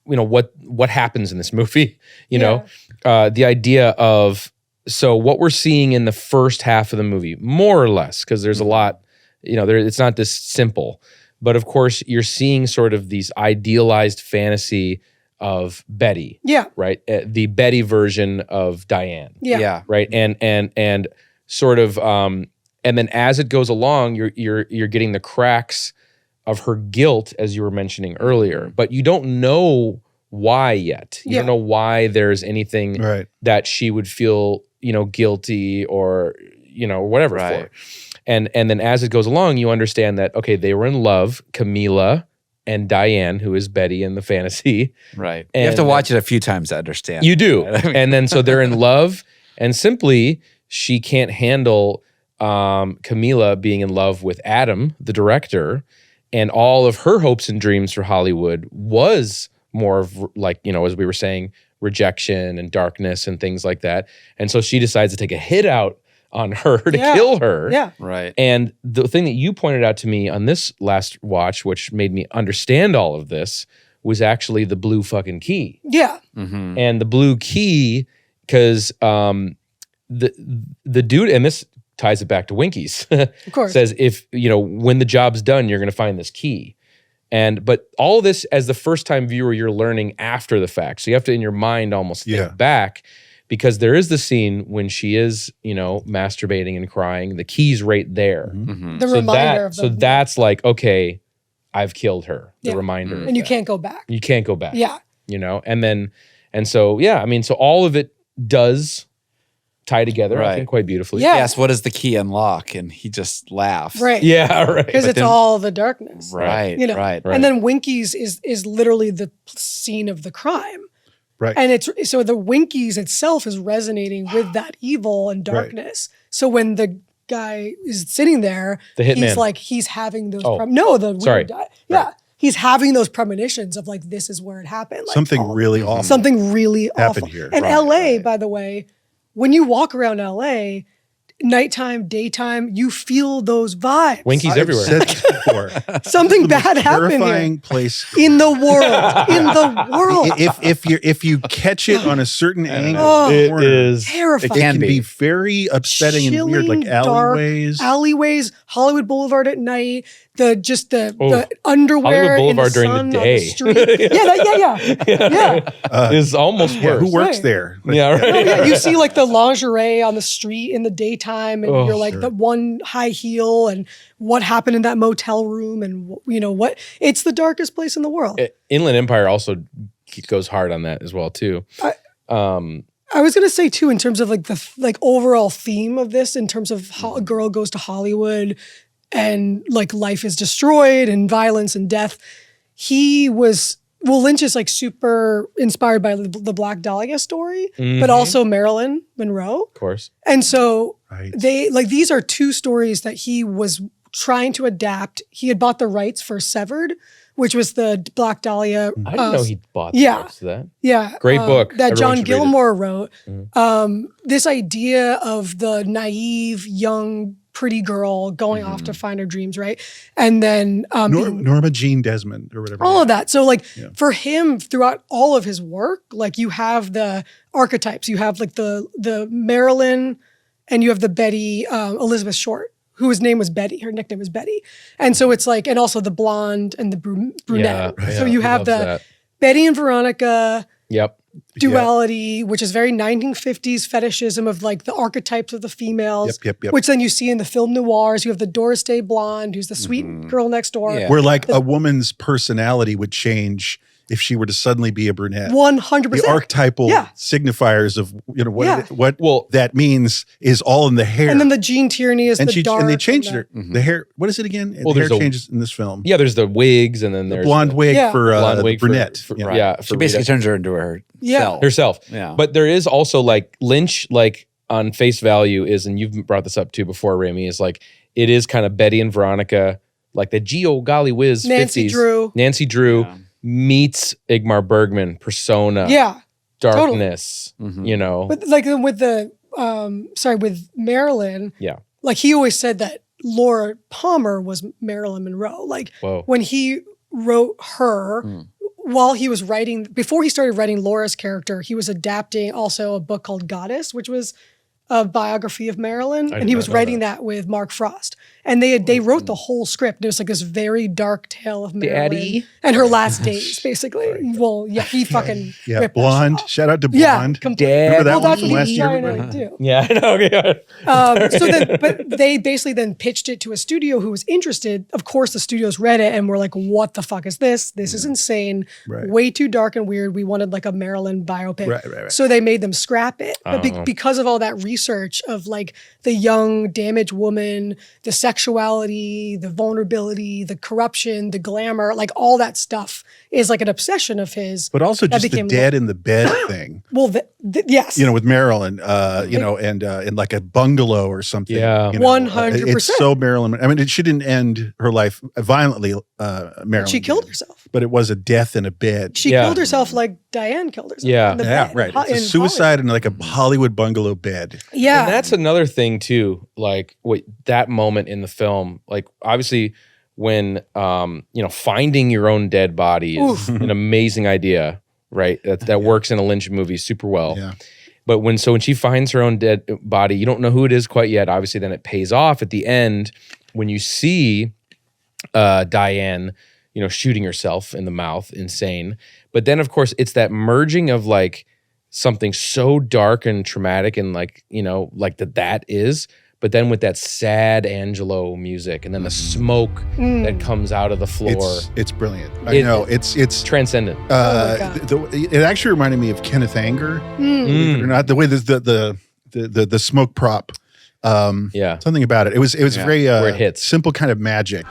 what happens in this movie, the idea of, so what we're seeing in the first half of the movie, more or less, because there's a lot, it's not this simple, but of course you're seeing sort of these idealized fantasy of Betty, Yeah. right? The Betty version of Diane. Yeah. yeah. Right. And sort of and then as it goes along, you're getting the cracks of her guilt, as you were mentioning earlier, but you don't know why yet. You don't know why there's anything Right. that she would feel, guilty or, whatever Right. for. And then as it goes along, you understand that, okay, they were in love, Camila and Diane, who is Betty in the fantasy. Right. And you have to watch it a few times to understand. You do. I mean- And then so they're in love, and simply she can't handle Camila being in love with Adam, the director, and all of her hopes and dreams for Hollywood was more of like, as we were saying, rejection and darkness and things like that. And so she decides to take a hit out on her to Yeah. kill her. Yeah. Right. And the thing that you pointed out to me on this last watch, which made me understand all of this, was actually the blue fucking key. Yeah. Mm-hmm. And the blue key, because the dude, and this ties it back to Winkies, Of course. says if, when the job's done, you're going to find this key. But all this, as the first time viewer, you're learning after the fact. So you have to, in your mind, almost think back, because there is the scene when she is, masturbating and crying. The key's right there. Mm-hmm. The So reminder of the, that's like, okay, I've killed her. The Yeah. reminder. of and you that. can't go back. You can't go back. Yeah. So all of it does tie together, I Right. think, quite beautifully. Yeah. Yes, what does the key unlock? And he just laughs. Right. Yeah, right. Because it's then- all the darkness. Right. Right. And then Winkies is literally the scene of the crime. Right. And it's so the Winkies itself is resonating with that evil and darkness. So when the guy is sitting there, The hitman. he's like, he's having those Oh. the Sorry. weird guy. Yeah. He's having those premonitions of like, this is where it happened. Like, Something really awful. something really happened awful. here. And Right, LA, right. by the way, when you walk around LA, nighttime, daytime, you feel those vibes. Winkies I've everywhere. said this before. Something bad happened here. Terrifying place. In the world. In the world. If you catch it on a certain angle, Oh, It corner, is. Terrifying. It can be very upsetting and weird, like Chilling, dark alleyways. alleyways, Hollywood Boulevard at night, the Oh, underwear Hollywood in the Boulevard during the sun on day. street. Yeah. Is almost Yeah, worse. who works Right. there? Yeah, right. No, yeah, you see like the lingerie on the street in the daytime, and Oh, you're like sure. the one high heel, and what happened in that motel room, and what? It's the darkest place in the world. Inland Empire also goes hard on that as well too. I was gonna say too, in terms of like the overall theme of this, in terms of how a girl goes to Hollywood and like life is destroyed and violence and death. Lynch is like super inspired by the Black Dahlia story, but also Marilyn Monroe. Of course. And so Right. these are two stories that he was trying to adapt. He had bought the rights for Severed, which was the Black Dahlia. I didn't know he bought the yeah. rights to that. Yeah. Great book. That Everyone John should read it. Gilmore wrote. This idea of the naive, young, pretty girl going off to find her dreams, right? And then Norma Jean Desmond or whatever. all of that. So like for him, throughout all of his work, like you have the archetypes. You have like the Marilyn, and you have the Betty, Elizabeth Short, whose name was Betty. Her nickname was Betty. And so it's like, and also the blonde and the brunette. Yeah, So yeah, you he have loves the that. Betty and Veronica Yep. duality, which is very 1950s fetishism of like the archetypes of the females, Yep. which then you see in the film noirs. You have the Doris Day blonde, who's the sweet girl next door. Yeah. Where like a woman's personality would change if she were to suddenly be a brunette. 100%. The archetypal Yeah. signifiers of what Yeah. what that means is all in the hair. And then the Jean Tierney is and the dark. they changed and her the hair. What is it again? Well, the hair there's a- changes in this film. Yeah, there's the wigs, and then The there's blonde wig Yeah. for blonde the wig for- brunette. for- Yeah. yeah, She for basically Rita. turns her into her Yeah. self. herself. Yeah. But there is also like Lynch, like on face value is, and you've brought this up too before, Rémy, is like it is kind of Betty and Veronica, like the Geo Golly Whiz Nancy 50s. Drew. Nancy Drew Yeah. meets Igmar Bergman, Persona, Yeah. Darkness, Mhm. you know. But like with the, with Marilyn, Yeah. like he always said that Laura Palmer was Marilyn Monroe. Like Whoa. when he wrote her, while he was writing, before he started writing Laura's character, he was adapting also a book called Goddess, which was a biography of Marilyn, I and did he not was know writing that with Mark Frost. And they wrote the whole script. It was like this very dark tale of Marilyn Daddy. and her last days, basically. Well, yeah, he fucking Yeah, ripped that blonde. shit off. Shout out to Yeah, blonde. completely. Remember that Well, one that's from what last he's year? trying to do. Yeah, I know. Yeah. So then, but they basically then pitched it to a studio who was interested. Of course, the studios read it and were like, "What the fuck is this? This is insane. Right. Way too dark and weird. We wanted like a Marilyn biopic." Right. So they made them scrap it. But Oh. because of all that research of like the young, damaged woman, the sexuality, the vulnerability, the corruption, the glamour, like all that stuff is like an obsession of his. But also That just the became dead in the bed thing. Well, yes. You know, with Marilyn, and in like a bungalow or something. Yeah. you know, 100%. It's so Marilyn. I mean, she didn't end her life violently, Marilyn. She killed did. herself. But it was a death in a bed. She Yeah. killed herself like Diane killed herself. Yeah. in the Yeah, bed, right. It's a in suicide in like a Hollywood bungalow bed. Hollywood. Yeah. And that's another thing too, like that moment in the film, like obviously when finding your own dead body is an amazing idea, right? That works in a Lynch movie super well. Yeah. But when she finds her own dead body, you don't know who it is quite yet. Obviously, then it pays off at the end when you see Diane, shooting herself in the mouth, insane. But then, of course, it's that merging of like something so dark and traumatic and like that is. But then with that sad Angelo music and then the smoke that comes out of the floor. It's brilliant. I know. It's transcendent. Oh my God. It actually reminded me of Kenneth Anger. Mm. Believe it or not, the way the smoke prop. Yeah. Something about it. It was very Where it hits. simple kind of magic.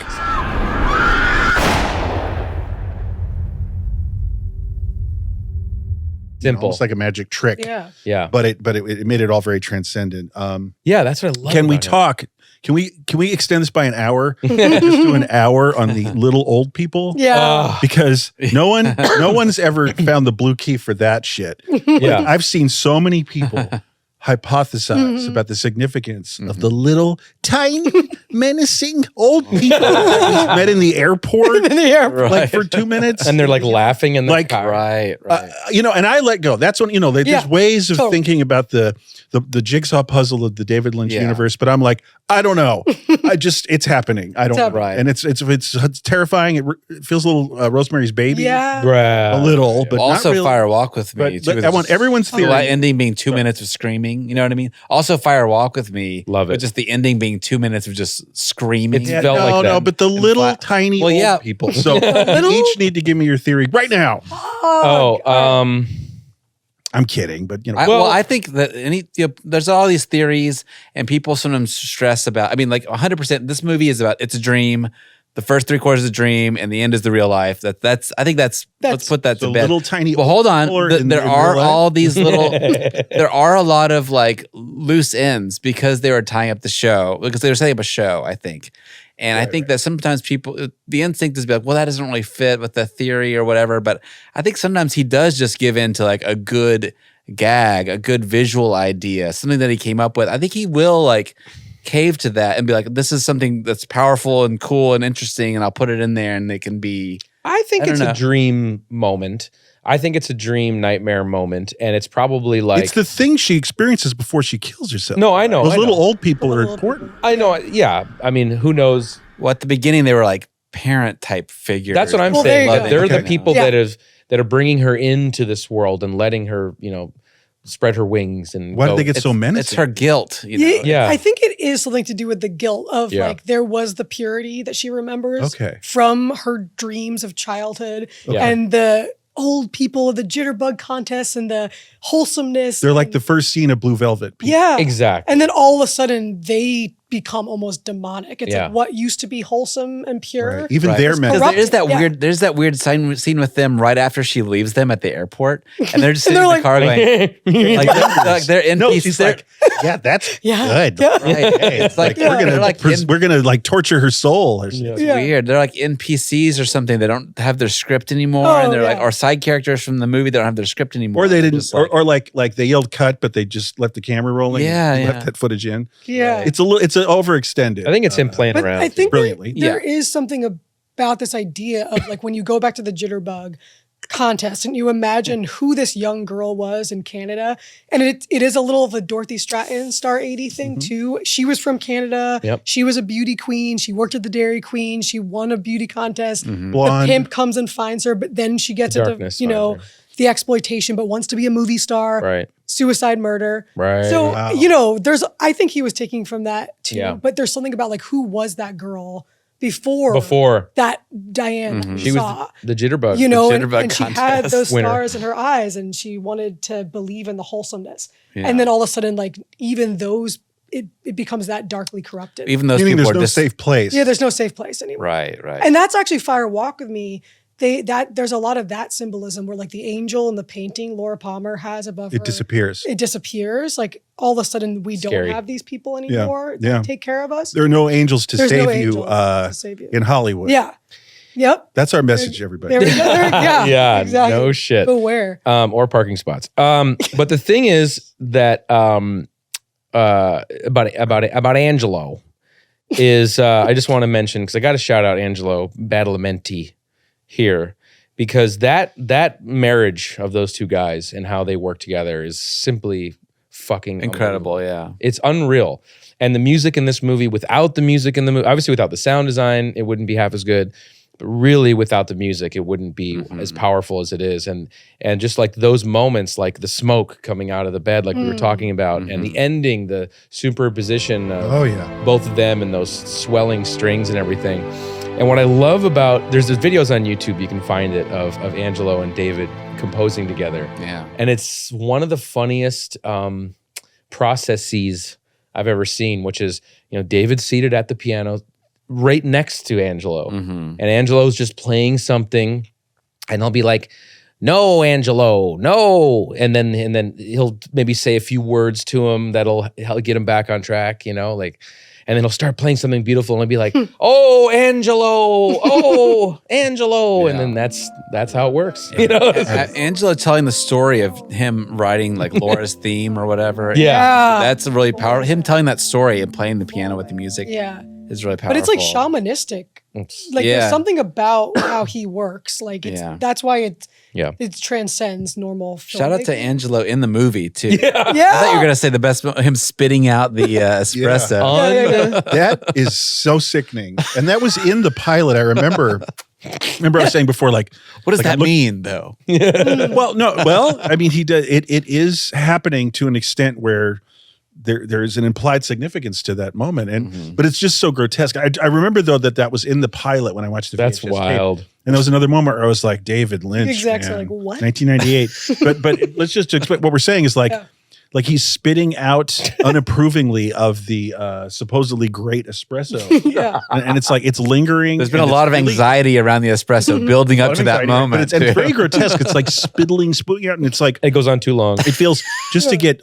Simple. Almost like a magic trick. Yeah. Yeah. But it made it all very transcendent. Yeah, that's what I love. Can we about him. talk? Can we extend this by an hour? Just do an hour on the little old people. Yeah. Because no one's ever found the blue key for that shit. Yeah. I've seen so many people hypothesize about the significance of the little tiny menacing old people that we met in the airport like for 2 minutes. And they're like laughing in the Like, car. Right. And I let go. That's when, there's Yeah, ways of totally. thinking about the jigsaw puzzle of the David Lynch Yeah. universe, but I'm like, I don't know. It's happening. I don't know. happening. Right. And it's terrifying. It feels a little Rosemary's Baby. Yeah. A little, but also, not really. Fire Walk with Me. But I want everyone's The theory. ending being 2 minutes of screaming. You know what I mean? Also, Fire Walk with Me. Love it. But just the ending being 2 minutes of just screaming. It's felt no, like that. but the little flat- tiny Well, old yeah. people. So you each need to give me your theory right now. I'm kidding, but I think that there's all these theories, and people sometimes stress about. I mean, like 100%. This movie is about it's a dream. The first 3/4 is a dream, and the end is the real life. Let's put that so to bed. little tiny. Well, hold on. people are There in are real life? all these little. There are a lot of like loose ends because they were tying up the show because they were setting up a show. I think, and I think that sometimes people, the instinct is to be like, well, that doesn't really fit with the theory or whatever. But I think sometimes he does just give in to like a good gag, a good visual idea, something that he came up with. I think he will like cave to that and be like, this is something that's powerful and cool and interesting, and I'll put it in there, and it can be. I think I don't it's know. a dream moment. I think it's a dream nightmare moment, and it's probably like It's the thing she experiences before she kills herself. No, I know. Those I little know. old people are important. I know. Yeah, I mean, who knows? Well, at the beginning, they were like parent type figures. That's what I'm Well, there saying. you Like, go. they're the Okay. people Yeah. that are bringing her into this world and letting her, spread her wings and Why go. did they get so menacing? It's her guilt. You know? Yeah. I think it is something to do with the guilt of Yeah. like there was the purity that she remembers Okay. from her dreams of childhood Yeah. and the old people, the jitterbug contests and the wholesomeness. They're like and- the first scene of Blue Velvet. yeah. Exactly. And then all of a sudden they become almost demonic. It's Yeah. like what used to be wholesome and pure. Right. Even Right. their It's men. Because there's that corrupted, yeah. weird, there's that weird scene with them right after she leaves them at the airport, and they're just And sitting in they're the car going, like they're in No, peace. she's They're- like, yeah, that's Yeah. good. Yeah. Right. It's like Yeah. we're gonna They're like we're gonna like torture her soul or something. It's Yeah. weird. They're like NPCs or something. They don't have their script anymore, Oh, and they're like yeah. or side characters from the movie. They don't have their script anymore. Or they They're didn't, just or like they yelled cut, but they just left the camera rolling. Yeah, and yeah. left that footage in. Yeah. It's overextended. I think it's him playing But around. I think brilliantly. there is something about this idea of like when you go back to the jitterbug contest and you imagine who this young girl was in Canada, and it is a little of a Dorothy Stratton Star 80 thing too. She was from Canada. Yep. She was a beauty queen. She worked at the Dairy Queen. She won a beauty contest. The Blonde. pimp comes and finds her, but then she gets The into darkness you know finds the exploitation, but wants to be a movie star. right. Suicide murder. Right. So, Wow. I think he was taking from that too. Yeah. But there's something about like who was that girl before that Diane she saw, was the jitterbug. you know, jitterbug and she had contest those winner. stars in her eyes and she wanted to believe in the wholesomeness. Yeah. And then all of a sudden, like even those, it becomes that darkly corrupted. even those Meaning people there's are no just safe place. Yeah, there's no safe place anymore. right. And that's actually Fire Walk with Me. There's a lot of that symbolism where like the angel in the painting Laura Palmer has above her. It disappears. It disappears. Like all of a sudden we Scary. don't have these people anymore yeah. that take care of us. There are no angels to There's save no you angels to save you. in Hollywood. Yeah. Yep. That's our message, everybody. There we go. Yeah. Yeah, Exactly. no shit. Beware. Or parking spots. But the thing is that about Angelo is I just want to mention because I got to shout out Angelo Badalamenti here because that marriage of those two guys and how they work together is simply fucking incredible. unbelievable. Yeah. It's unreal. And the music in this movie, without the music in the movie, obviously without the sound design, it wouldn't be half as good. But really, without the music, it wouldn't be as powerful as it is. And just like those moments, like the smoke coming out of the bed, like we were talking about, and the ending, the superposition of Oh yeah. both of them and those swelling strings and everything. And what I love about there's videos on YouTube, you can find it of Angelo and David composing together. Yeah. And it's one of the funniest processes I've ever seen, which is, David seated at the piano right next to Angelo. And Angelo's just playing something and he'll be like, "No, Angelo, no." And then he'll maybe say a few words to him that'll get him back on track, and then he'll start playing something beautiful, and I'll be like, "Oh, Angelo," and then that's how it works. You know, Angela telling the story of him writing like Laura's theme or whatever. Yeah. That's a really powerful. Him telling that story and playing the piano with the music. Yeah. Is really powerful. But it's like shamanistic. Like there's something about how he works. Like that's why it transcends normal filmmaking. Shout out to Angelo in the movie too. Yeah. I thought you were gonna say the best him spitting out the espresso. That is so sickening. And that was in the pilot. I remember I was saying before, like, what does like that mean though? Well, I mean, he does it is happening to an extent where there's an implied significance to that moment, and but it's just so grotesque. I remember though that was in the pilot when I watched the That's VHS wild. tape. And there was another moment where I was like, David Lynch, Exactly, man, like, what? 1998. but let's just explain what we're saying is like he's spitting out unapprovingly of the supposedly great espresso. And it's like it's lingering. There's been a lot of anxiety around the espresso building up to that moment. But it's very grotesque. It's like spitting out, and it's like it goes on too long. It feels just to get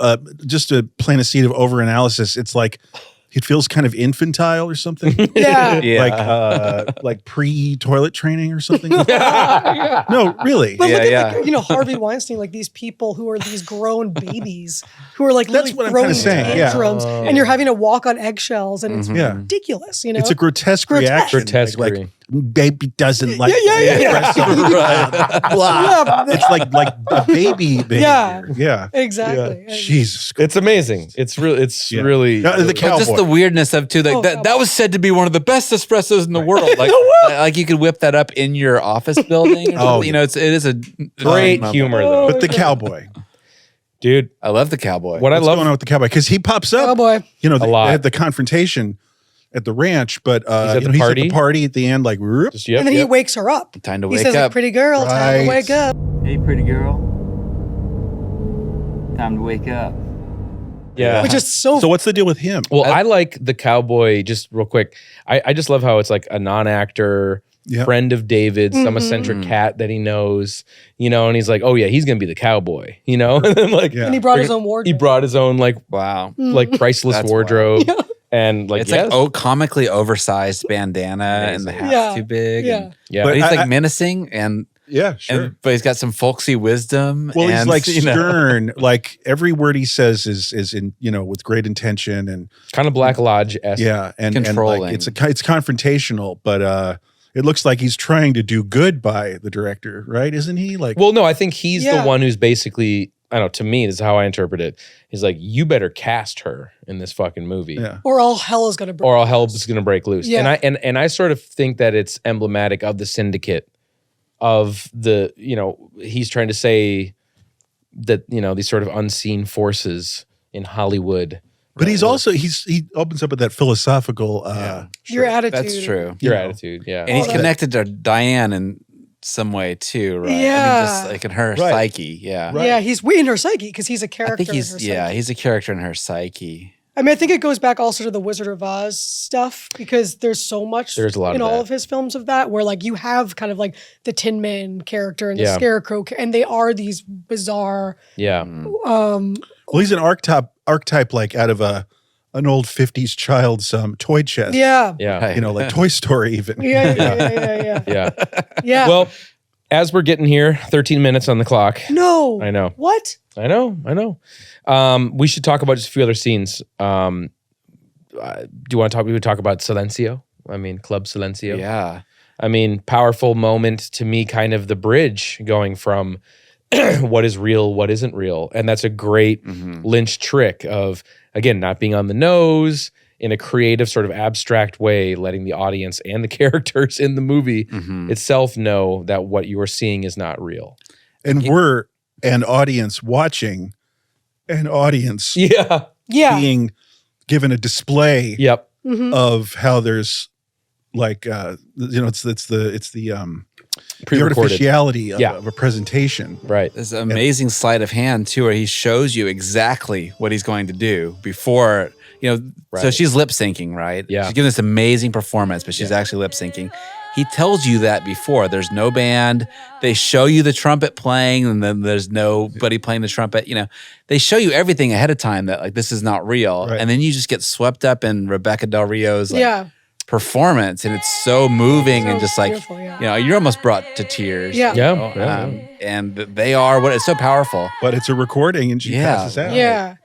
just to plant a seed of overanalysis. It's like it feels kind of infantile or something. Like pre-toilet training or something. No, really. But look at like, Harvey Weinstein, like these people who are these grown babies who are like That's literally what I'm throwing kinda saying, tantrums, and you're having to walk on eggshells, and it's ridiculous. You know, it's a grotesque reaction. Grotesquerie. Like baby doesn't like Yeah. It's like a baby behavior. Yeah. Exactly. Jesus. It's amazing. It's really The cowboy. Just the weirdness of too. Like that was said to be one of the best espressos in the world. Like you could whip that up in your office building. It is a great humor though. But the cowboy. Dude, I love the cowboy. What's going on with the cowboy? Because he pops up. Cowboy. They lot. had the confrontation at the ranch, but he's at the party at the end, like, whoop. And then he wakes her up. Time to He wake says, up. "Pretty girl, time to wake up." Hey, pretty girl. Time to wake up. Yeah. Which is so. So what's the deal with him? Well, I like the cowboy, just real quick. I just love how it's like a non-actor, friend of David's, some eccentric cat that he knows, and he's like, oh yeah, he's gonna be the cowboy, and then like, and he brought his own wardrobe. He brought his own like priceless That's wardrobe. And like, it's like comically oversized bandana and the hat's too big. Yeah. But he's like menacing and yeah, sure. but he's got some folksy wisdom. Well, and, he's like stern. Like every word he says is in with great intention and kind of Black Lodge-esque. Yeah, and controlling. And like it's confrontational, but it looks like he's trying to do good by the director, right? Isn't he? Like, well, no, I think he's the one who's basically. I don't know, to me, this is how I interpret it. He's like, you better cast her in this fucking movie. Yeah. Or all hell is gonna break Or all hell's gonna break loose. Yeah. And I sort of think that it's emblematic of the syndicate of the, he's trying to say that, these sort of unseen forces in Hollywood. But he's also he opens up with that philosophical your attitude. That's true. Your attitude, yeah. And he's connected to Diane in some way too, right? Yeah. I mean, just like in her psyche, yeah. Right. Yeah, he's in her psyche because he's a character. I think in her psyche. he's a character in her psyche. I mean, I think it goes back also to the Wizard of Oz stuff because there's so much There's a lot in of all that. of his films of that where like you have kind of like the Tin Man character and the Scarecrow, and they are these bizarre. Yeah. Well, he's an archetype like out of an old 50s child's toy chest. Yeah. Yeah. Like Toy Story even. Yeah. Yeah. Well, as we're getting here, 13 minutes on the clock. No. I know. What? I know. We should talk about just a few other scenes. Do you want to talk? We would talk about Silencio. I mean, Club Silencio. Yeah. I mean, powerful moment to me, kind of the bridge going from what is real, what isn't real. And that's a great Lynch trick of, again, not being on the nose, in a creative sort of abstract way, letting the audience and the characters in the movie itself know that what you are seeing is not real. And we're an audience watching an audience being given a display of how there's like it's the artificiality of a presentation. Right. There's an amazing sleight of hand too, where he shows you exactly what he's going to do before, so she's lip syncing, right? Yeah. She's giving this amazing performance, but she's actually lip syncing. he tells you that before. There's no band. They show you the trumpet playing, and then there's nobody playing the trumpet. You know, they show you everything ahead of time that like this is not real, Right. and then you just get swept up in Rebecca Del Rio's like, Yeah. performance, and it's so moving and just like beautiful, yeah. you know, you're almost brought to tears. Yeah. you Yeah, know, yeah. And they are what it's so powerful. But it's a recording, and she Yeah. passes out. Yeah.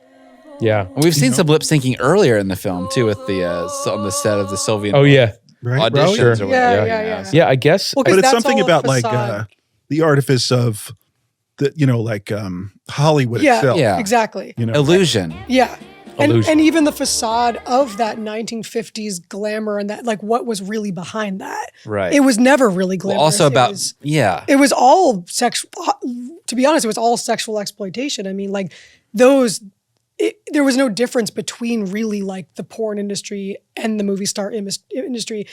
Yeah. And we've seen some lip syncing earlier in the film too, with the on the set of the Sylvian. Oh yeah. Right. auditions Sure. or whatever. Yeah. Yeah. I guess. Well, 'cause But it's that's something all about like facade. the artifice of the, you know, like Hollywood Yeah. itself. Yeah. Exactly. You know, Illusion. Yeah. Illusion. And even the facade of that 1950s glamour and that, like, what was really behind that. Right. It was never really Well, glamorous. also about It was all sexual. To be honest, it was all sexual exploitation. I mean, like those. There was no difference between really like the porn industry and the movie star industry,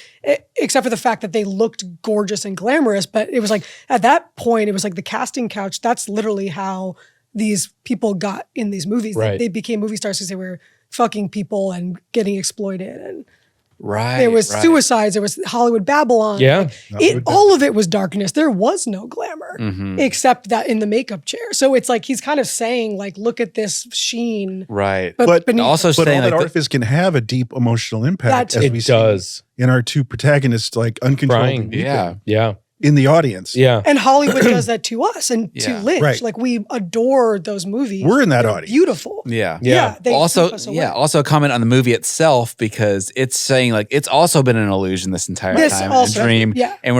except for the fact that they looked gorgeous and glamorous. But it was like at that point, it was like the casting couch. That's literally how these people got in these movies. Right. They became movie stars because they were fucking people and getting exploited. And right. there was right. suicides. There was Hollywood Babylon. Yeah. Like, all of it was darkness. There was no glamour Mm-hmm. except that in the makeup chair. So it's like he's kind of saying, like, look at this sheen. Right. But, But beneath also but all saying that like artifice can have a deep emotional impact, That as too. we It see does. in our two protagonists, like uncontrolled Crying. weeping yeah. Yeah. in the audience. Yeah. And Hollywood does that to us and Yeah. to Lynch. Right. Like we adore those movies. We're in that They're audience. Beautiful. Yeah. Yeah. They Also, keep us away. yeah. Also, a comment on the movie itself because it's saying like it's also been an illusion this entire This time, also, a dream, yeah. and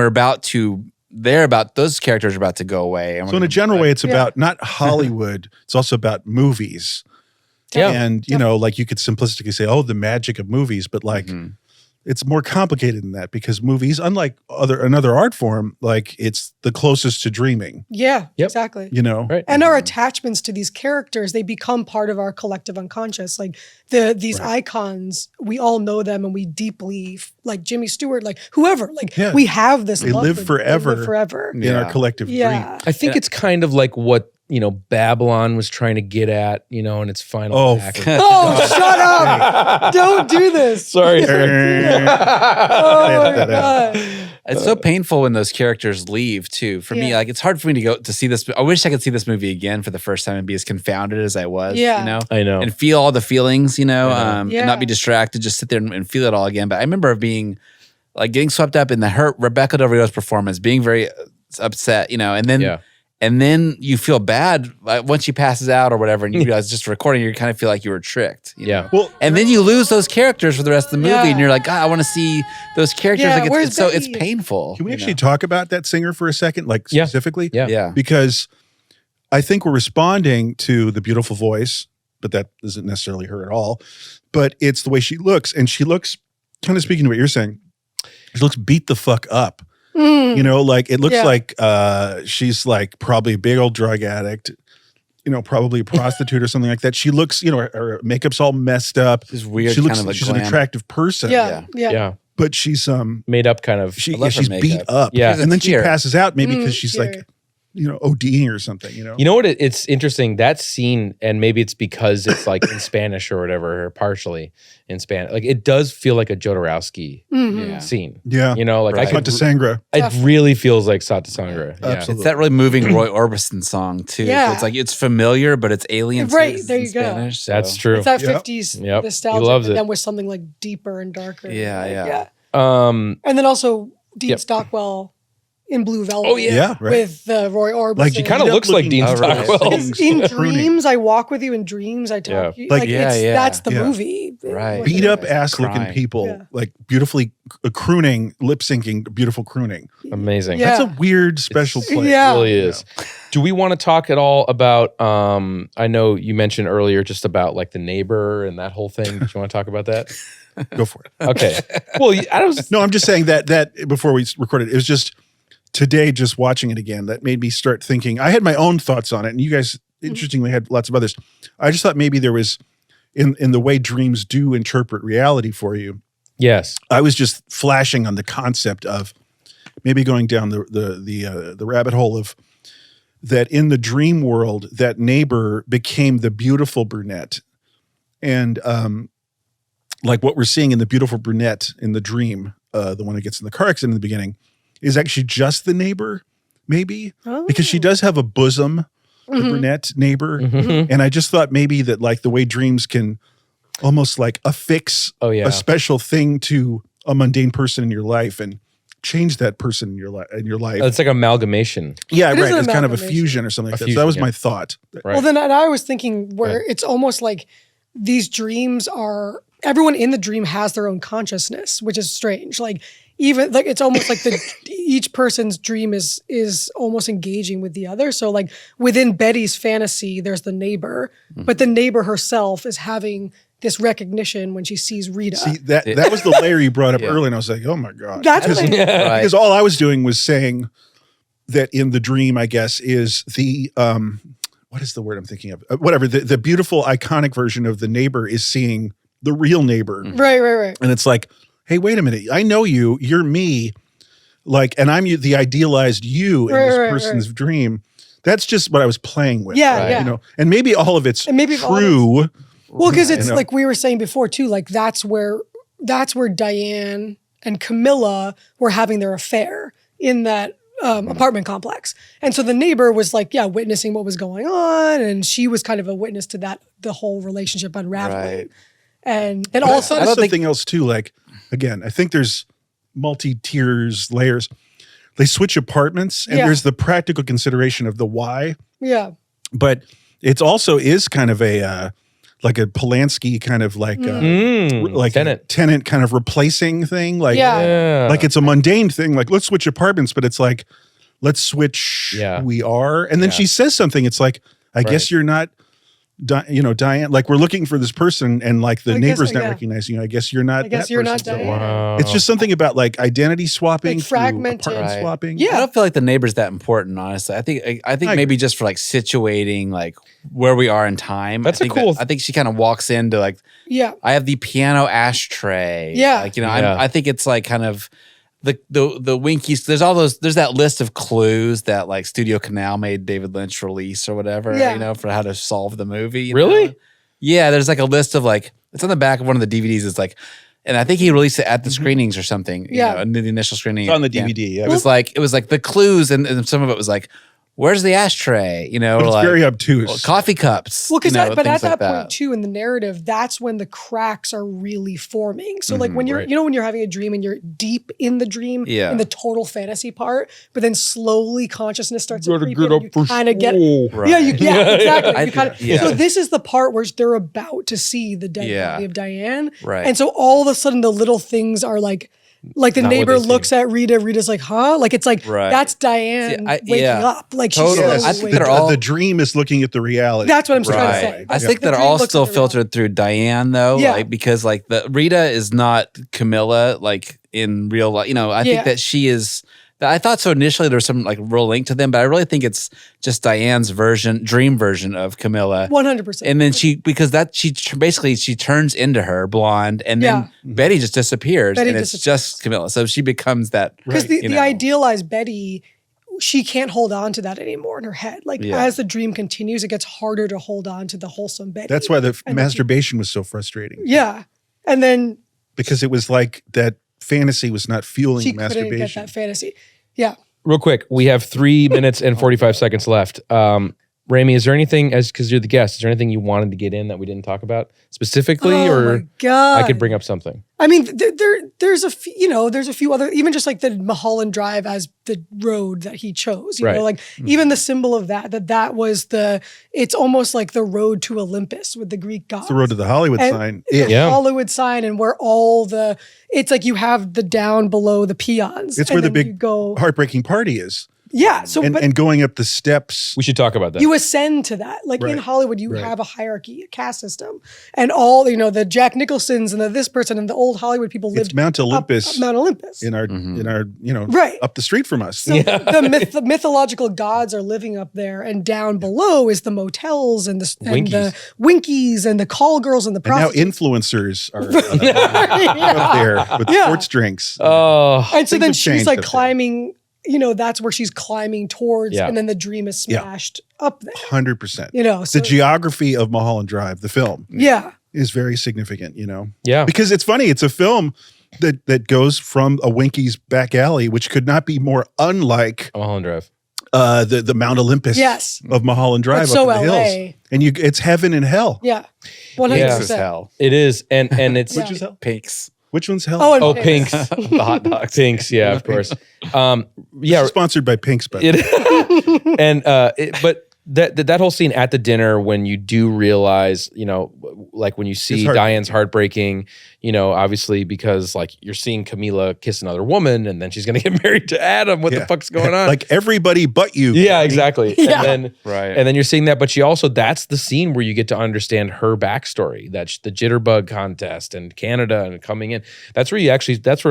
those characters are about to go away. And So in a general way, it's Yeah. about not Hollywood, it's also about movies. Yeah. And, you know, like you could simplistically say, oh, the magic of movies, but like it's more complicated than that because movies, unlike another art form, like it's the closest to dreaming, Yeah, Yep. exactly. you know? Right. And our attachments to these characters, they become part of our collective unconscious. Like these icons, we all know them and we deeply, like Jimmy Stewart, like whoever, like Yeah. we have this They love live for them. forever. They live forever. In our collective Yeah. I think it's kind of like what, you know, Babylon was trying to get at, you know, in its final Oh, act. Oh, shut up. Don't do this. Sorry. dream. Oh, my God. It's so painful when those characters leave too. For me, Yeah. like it's hard for me to go to see this. I wish I could see this movie again for the first time and be as confounded as I was. Yeah. You know, I know. and feel all the feelings. You know, and Yeah. not be distracted. Just sit there and feel it all again. But I remember being like getting swept up in Rebecca Del Rio's performance, being very upset. You know, and then. Yeah. And then you feel bad like, once she passes out or whatever, and you realize just recording, you kind of feel like you were tricked. you Yeah. know? Well, And then you lose those characters for the rest of the movie, Yeah. and you're like, God, I want to see those characters. Yeah, like where's it's so it's Betty? painful. can we you actually know? talk about that singer for a second, like Yeah. specifically? Yeah. Yeah. Because I think we're responding to the beautiful voice, but that isn't necessarily her at all. But it's the way she looks. And she looks, kind of speaking to what you're saying, she looks beat the fuck up. Mm. You know, like it looks Yeah. like she's like probably a big old drug addict, you know, probably a prostitute or something like that. She looks, you know, her makeup's all messed up. This weird She looks kind of like she's an glam. attractive person. Yeah. Yeah. Yeah. But she's Made up kind of. she I love her she's beat makeup. up. Yeah. She's a And then she tear. passes out maybe because Mm, she's tear. like, you know, ODing or something, you know. You know what? It's interesting that scene, and maybe it's because it's like in Spanish or whatever, or partially in Spanish. Like it does feel like a Jodorowsky Mhm. Yeah. scene. Yeah. You know, like I Right. could. Santa Sangra. It really feels like Sata Sangra. Yeah. Absolutely. It's that really moving Roy Orbison song too. Yeah. So it's like it's familiar, but it's alien. too, Right, 'cause it's there in you go. Spanish, so. That's true. It's that Yep. 50s Yep. He nostalgia, loves but it. then with something like deeper and darker. Yeah, Like, yeah. And then also Dean Yep. Stockwell in Blue Velvet. Oh, yeah. Yeah, right. With Roy Orbison. Like, He you kind of end up looks like looking- Dean Oh, really? Stockwell. Things in pruning. dreams, I walk with you in dreams. I talk. Yeah. Like Yeah, it's, yeah. that's the Yeah. movie. Right. What Beat it up is. ass looking Crying. people, Yeah. like beautifully crooning, lip syncing, beautiful crooning. Amazing. Yeah. That's a weird special place. Yeah. It really is. Do we want to talk at all about I know you mentioned earlier just about like the neighbor and that whole thing. Do you want to talk about that? Go for it. Okay. Well, I don't No, I'm just saying that before we recorded, it was just today, just watching it again, that made me start thinking. I had my own thoughts on it, and you guys, interestingly, had lots of others. I just thought maybe there was, in the way dreams do interpret reality for you, Yes. I was just flashing on the concept of maybe going down the rabbit hole of that in the dream world, that neighbor became the beautiful brunette, and like what we're seeing in the beautiful brunette in the dream the one that gets in the car accident in the beginning, is actually just the neighbor, maybe, because she does have a bosom, the brunette neighbor, and I just thought maybe that like the way dreams can almost like affix a special thing to a mundane person in your life and change that person in your life. It's like amalgamation. Yeah, It is right. an It's kind of a amalgamation. fusion or something like that. So fusion, that was yeah. my thought. Right. Well, then and I was thinking where it's almost like these dreams are everyone in the dream has their own consciousness, which is strange. Like even like it's almost like each person's dream is almost engaging with the other. So like within Betty's fantasy, there's the neighbor, but the neighbor herself is having this recognition when she sees Rita. See, that was the layer you brought up earlier, and I was like, oh my God. That's what I, Because all I was doing was saying that in the dream, I guess, is the what is the word I'm thinking of? Whatever, the beautiful, iconic version of the neighbor is seeing the real neighbor. right. And it's like, hey, wait a minute. I know you. You're me. Like, and I'm the idealized you in this person's dream. That's just what I was playing with. Yeah, yeah. You know, and maybe all of it's And maybe all of true. Well, because it's You know? like we were saying before too, like that's where Diane and Camilla were having their affair in that apartment complex. And so the neighbor was like, witnessing what was going on. And she was kind of a witness to that, the whole relationship unraveling. Right. And But also, I thought something else too. Like, again, I think there's multi-tiers, layers. They switch apartments, and there's the practical consideration of the why. yeah. But it's also is kind of a like a Polanski kind of like like Tenant. tenant kind of replacing thing. Like Yeah. like it's a mundane thing. Like let's switch apartments, but it's like let's switch who we are. And then she says something. It's like I guess you're not. Diane, like we're looking for this person and like the I neighbor's guess, not recognizing you. I guess you're not. I guess that you're person. not So Diane. Wow. It's just something about like identity swapping, Like through fragmented. apartment Right. swapping. Yeah. I don't feel like the neighbor's that important, honestly. I think maybe just for like situating like where we are in time. That's I a think cool- I think she kind of walks into like Yeah. I have the piano ashtray. Yeah. Like, you know, Yeah. I think it's like kind of the winkies. There's that list of clues that like Studio Canal made David Lynch release or whatever, Yeah. you know, for how to solve the movie. you Really? know? Yeah, there's like a list of like, it's on the back of one of the DVDs. It's like, and I think he released it at the screenings or something. You Yeah. know, in the initial screening. It's on the Yeah. DVD. Yeah. It was like the clues, and some of it was like, where's the ashtray? You know, But it's like very obtuse. coffee cups. Well, because you know, but at things like that point too, in the narrative, that's when the cracks are really forming. So like when you're, right. when you're having a dream and you're deep in the dream, Yeah. in the total fantasy part, but then slowly consciousness starts to Gotta creep get in. up You for kind of get, school. yeah, exactly. I You kinda, think- yeah. So this is the part where they're about to see the dead Yeah. body of Diane, Right. And so all of a sudden the little things are like the Not what neighbor they see. looks at Rita. Rita's like, huh? Like it's like Right. that's Diane See, I- waking yeah. up. Like Totally. she's I slowly think waking they're up. all- the dream is looking at the reality. That's what I'm trying to Right. say. I think The they're dream all looks still at the reality. filtered through Diane though, Yeah. like because like the Rita is not Camilla like in real life. You know, I think that she is. I thought so initially there was some like real link to them, but I really think it's just Diane's dream version of Camilla. 100%. And then basically she turns into her blonde, and then Betty just disappears, Betty and it's disappears. just Camilla. So she becomes that Because you the know. idealized Betty, she can't hold on to that anymore in her head. Like Yeah. as the dream continues, it gets harder to hold on to the wholesome Betty. That's why the And masturbation was so frustrating. Yeah. And then Because it was like that fantasy was not fueling she couldn't get masturbation. that fantasy. Yeah. Real quick, we have 3 minutes and 45 seconds left. Rémy, is there anything, because you're the guest, is there anything you wanted to get in that we didn't talk about specifically, Oh or my God. I could bring up something? I mean, there's a few, there's a few other, even just like the Mulholland Drive as the road that he chose, you Right. know, like even the symbol of that was it's almost like the road to Olympus with the Greek gods. It's the road to the Hollywood And sign. the Yeah. Hollywood sign, and where it's like you have the down below the peons. It's and where the then you big go. heartbreaking party is. Yeah. So, but And going up the steps. We should talk about that. you ascend to that. Like in Right. Hollywood, you Right. have a hierarchy, a caste system, and all, the Jack Nicholsons and this person and the old Hollywood people lived It's Mount Olympus up Mount Olympus. in our Right. up the street from us. So the mythological gods are living up there, and down below is the motels and the Winkies and the call girls and the And now prostitutes. influencers are up there with sports drinks. Oh, And so Things then have she's changed like up there. climbing, that's where she's climbing towards, Yeah. and then the dream is smashed up there. 100%. So, The geography of Mulholland Drive, the film, yeah. is very significant, yeah. Because it's funny, it's a film that goes from a Winky's back alley, which could not be more unlike Mulholland Drive. the Mount Olympus Yes. of Mulholland Drive It's up so in the LA. hills. And it's heaven and hell. Yeah. This 100%. is hell. It is, and it's Which is hell? Pinks. Which one's hell? Oh, and oh Pinks. Pinks, The hot dogs. Pinks, yeah, of course. Yeah, Sponsored by Pinks, but it, and but that whole scene at the dinner when you do realize, like when you see It's heartbreaking. Diane's heartbreaking, obviously because like you're seeing Camila kiss another woman and then she's gonna get married to Adam. What the Yeah. fuck's going on? like everybody but you. yeah, exactly. Yeah. And then Right. and then you're seeing that, but that's the scene where you get to understand her backstory. That's the jitterbug contest and Canada and coming in. That's where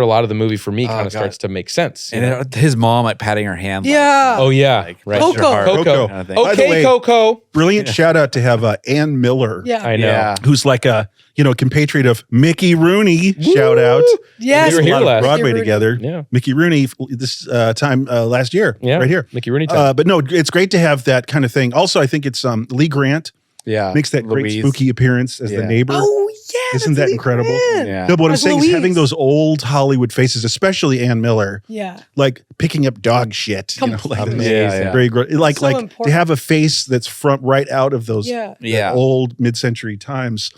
a lot of the movie for me kind of God. starts to make sense. you And know? his mom like patting her hand. Yeah. Oh yeah, Like, right. bless your Coco. heart Coco. kind of thing. By the Okay, way- Coco. Brilliant shout out to have Ann Miller, Yeah. I know. Yeah. who's like a compatriot of Mickey Rooney. Shout out. Yes. We were A here lot of last. Broadway Mickey Rooney. together. Yeah. Mickey Rooney this time last year. Yeah, right here. Mickey Rooney time. But no, it's great to have that kind of thing. Also, I think it's Lee Grant Yeah. makes that great Louise. spooky appearance as the Yeah. neighbor. Oh, yeah. Isn't that's that Lee incredible? Grant. Yeah. No, but what I'm As saying is Louise. having those old Hollywood faces, especially Ann Miller, Yeah. like picking up dog shit. Like Completely. this. Yeah. Very like So like to important. have a face that's right out of those Yeah. Yeah. old mid-century times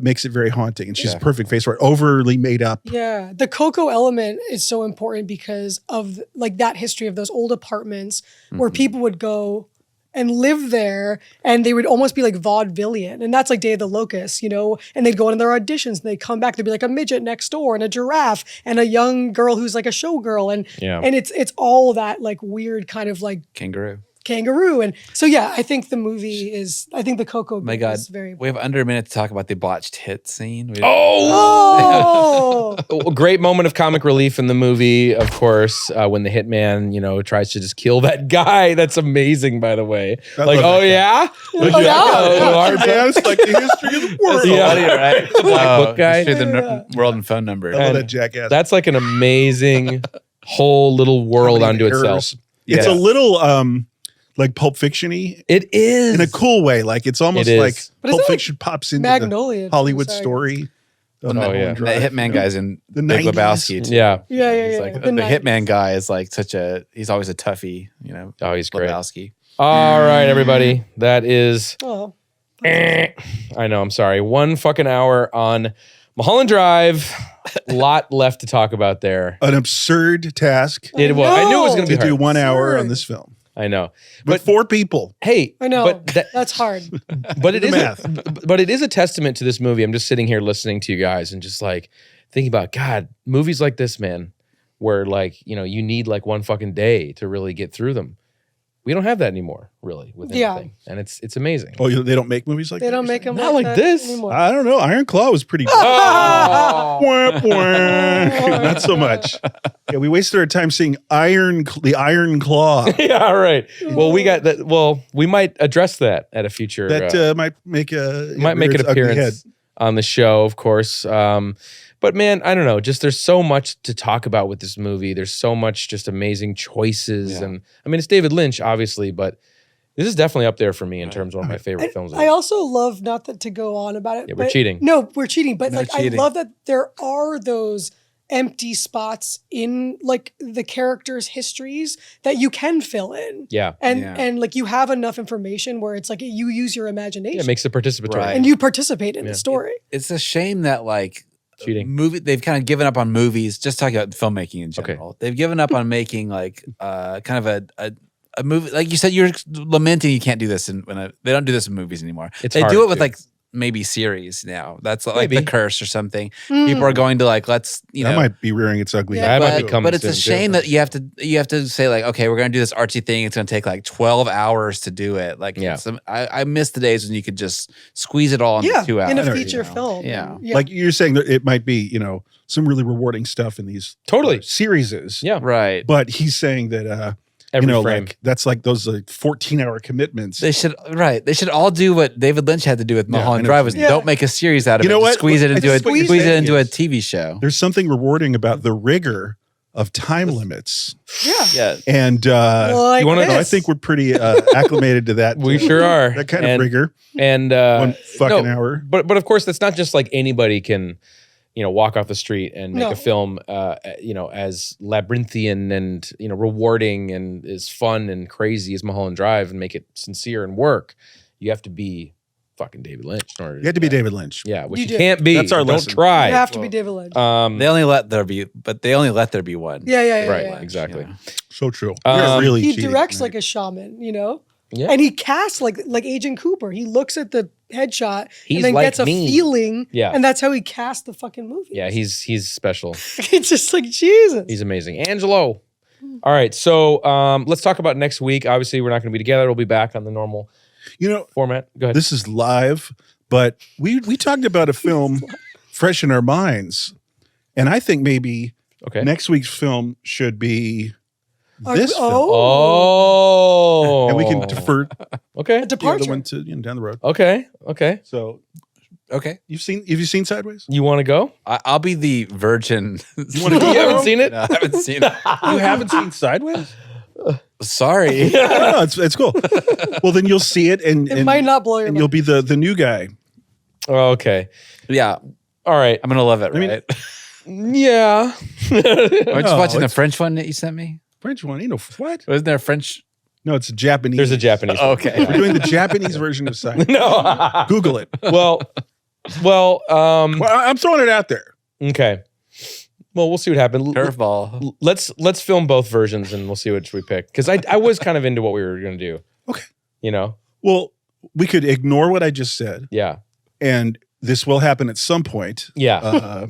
makes it very haunting. And she's Yeah. a perfect face for it. Overly made up. Yeah, the Coco element is so important because of like that history of those old apartments where people would go and live there and they would almost be like vaudevillian. And that's like Day of the Locust, and they'd go into their auditions and they'd come back, there'd be like a midget next door and a giraffe and a young girl who's like a showgirl. And Yeah. and it's all that like weird kind of like Kangaroo. kangaroo. And so yeah, I think the Coco My bit God. is very We have under a minute to talk about the botched hit scene. Oh, Oh, a great moment of comic relief in the movie, of course, when the hitman, tries to just kill that guy. That's amazing, by the way. I Like, love oh that yeah, Yeah, it's like the history of the world. Yeah. Funny, right? The black book guy. History of the world and phone number. I love And that jackass. That's like an amazing whole little world How many unto itself. errors. It's Yeah. a little like Pulp Fiction-y It is in a cool way. Like it's almost It is. like But isn't Pulp it Fiction pops into Magnolia, the Hollywood sorry. story. Of Oh, Mulholland yeah. That Drive. hitman guy's in The Big 90s. Lebowski too. Yeah. yeah. He's like The the 90s. hitman guy is like he's always a toughie, Oh, he's great. Lebowski. All right, everybody. That is. Oh, I know. I'm sorry. 1 fucking hour on Mulholland Drive. Lot left to talk about there. An absurd task I knew it was going to to be do hard. 1 hour Absurd. on this film. I know. But But 4 people. hey, I know. But That's hard. but it the is math. but it is a testament to this movie. I'm just sitting here listening to you guys and just like thinking about God, movies like this, man, where like, you need like 1 fucking day to really get through them. We don't have that anymore, really, with Yeah. anything. And it's amazing. Oh, they don't make movies like They that? don't make them Not like that this. anymore. I don't know. Iron Claw was pretty good. Oh. Wah, wah. Not so much. Yeah, we wasted our time seeing the Iron Claw. Yeah, all right. Well, we got that. Well, we might address that at a future. That might make a might make an its ugly head. appearance on the show, of course. But man, I don't know. Just there's so much to talk about with this movie. There's so much just amazing choices, Yeah. and I mean, it's David Lynch, obviously, but this is definitely up there for me in terms of one of my favorite films. I also love, not that to go on about it. Yeah, we're but- cheating. No, we're cheating. But No like, cheating. I love that there are those empty spots in like the characters' histories that you can fill in. Yeah, And like you have enough information where it's like you use your imagination it makes it participatory. Right. and you participate in Yeah. the story. It's a shame that like Cheating. they've kind of given up on movies, just talking about filmmaking in Okay. general. They've given up on making like kind of a movie, like you said, you're lamenting you can't do this they don't do this in movies anymore. It's they hard do it with to. like maybe series now. That's like Maybe. The Curse or something. Mm. People are going to like let's That might be rearing its ugly Yeah, head. That might but, be coming but it's a soon, too. shame that you have to say like, okay, we're gonna do this artsy thing. It's gonna take like 12 hours to do it. Like, Yeah. I miss the days when you could just squeeze it all into Yeah, 2 hours. in a I know, feature you know. film. Yeah. Like you're saying that it might be, some really rewarding stuff in these Totally. series. Yeah, Right. But he's saying that every frame. like that's like those 14-hour commitments. They should all do what David Lynch had to do with Yeah, I Mulholland know Drive what was you mean. don't make a series out of You it. know Just what? Squeeze it I into just squeeze think it into a is- TV show. There's something rewarding about the rigor of time limits. Yeah. Yeah. And Like You wanna- no, I this. think we're pretty acclimated to that. We sure are. That kind And- of rigor. And 1 fucking no, hour. But of course, that's not just like anybody can walk off the street and make No. a film, as labyrinthian and, rewarding and as fun and crazy as Mulholland Drive and make it sincere and work. You have to be fucking David Lynch. In order You had to be David Lynch. Yeah, which You you, did. can't be. That's our Don't lesson. try. You have to be David Lynch. They only let there be one. Yeah. Right, exactly. So true. Um, You're really He cheating directs tonight. like a shaman, Yeah. and he casts like Agent Cooper. He looks at the headshot He's and then like gets a me. feeling, Yeah. and that's how he cast the fucking movie. Yeah, he's special. It's just like Jesus. He's amazing. Angelo. All right, so let's talk about next week. Obviously, we're not going to be together. We'll be back on the normal format. Go ahead. This is live, but we talked about a film fresh in our minds, and I think maybe next week's film should be this film, Oh. and we can defer Okay. the Departure. other one to down the road. Okay. So, Okay. have you seen Sideways? You want to go? I'll be the virgin. You want to You haven't seen it? No, I haven't seen it. You haven't seen Sideways? Sorry. No, it's cool. Well, then you'll see it, and It might not blow your and mind. you'll be the new guy. Okay. Yeah. All right. I'm gonna love it, mean- right? Yeah. I'm just No, watching the it's- French one that you sent me. French one, what? Wasn't there a French? No, it's a Japanese. There's a Japanese. one. Okay. We're doing the Japanese version of Sideways. No. Google it. Well. Well, I'm throwing it out there. Okay. Well, we'll see what happens. Curveball. Let's film both versions and we'll see which we pick. Because I was kind of into what we were going to do. Okay. Well, we could ignore what I just said, yeah. and this will happen at some point. Yeah.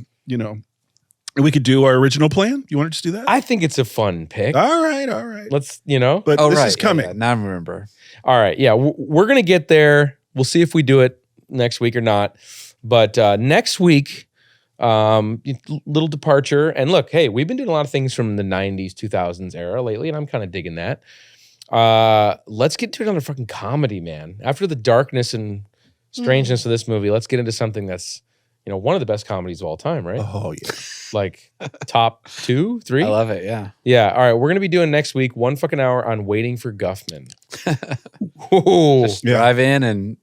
And we could do our original plan. You want to just do that? I think it's a fun pick. All right. Let's, But Oh, this right. is coming. Yeah, now I remember. All right. Yeah. We're going to get there. We'll see if we do it next week or not. But next week, little departure. And look, hey, we've been doing a lot of things from the 90s, 2000s era lately, and I'm kind of digging that. Let's get to another fucking comedy, man. After the darkness and strangeness of this movie, let's get into something that's, one of the best comedies of all time, right? Oh yeah. Like top 2, 3? I love it. Yeah. Yeah. All right. We're going to be doing next week 1 fucking hour on Waiting for Guffman. Ooh. Yeah. Drive in and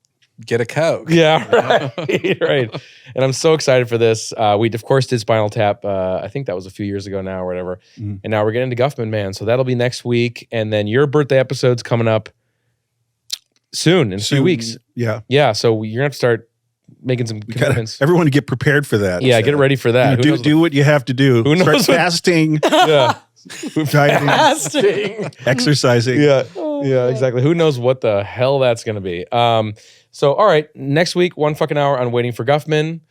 get a Coke. Yeah, right. Right. And I'm so excited for this. We, of course, did Spinal Tap. I think that was a few years ago now or whatever. Mhm. And now we're getting into Guffman, man. So that'll be next week. And then your birthday episode's coming up soon, in a few weeks. Yeah. Yeah. So you're going to have to start making some commitments. Everyone to get prepared for that. Yeah, get ready for that. Who knows Do what you have to do. Who Start knows what- fasting, Yeah. dieting, exercising. Yeah. Yeah, exactly. Who knows what the hell that's going to be. So, all right. Next week, 1 fucking hour on Waiting for Guffman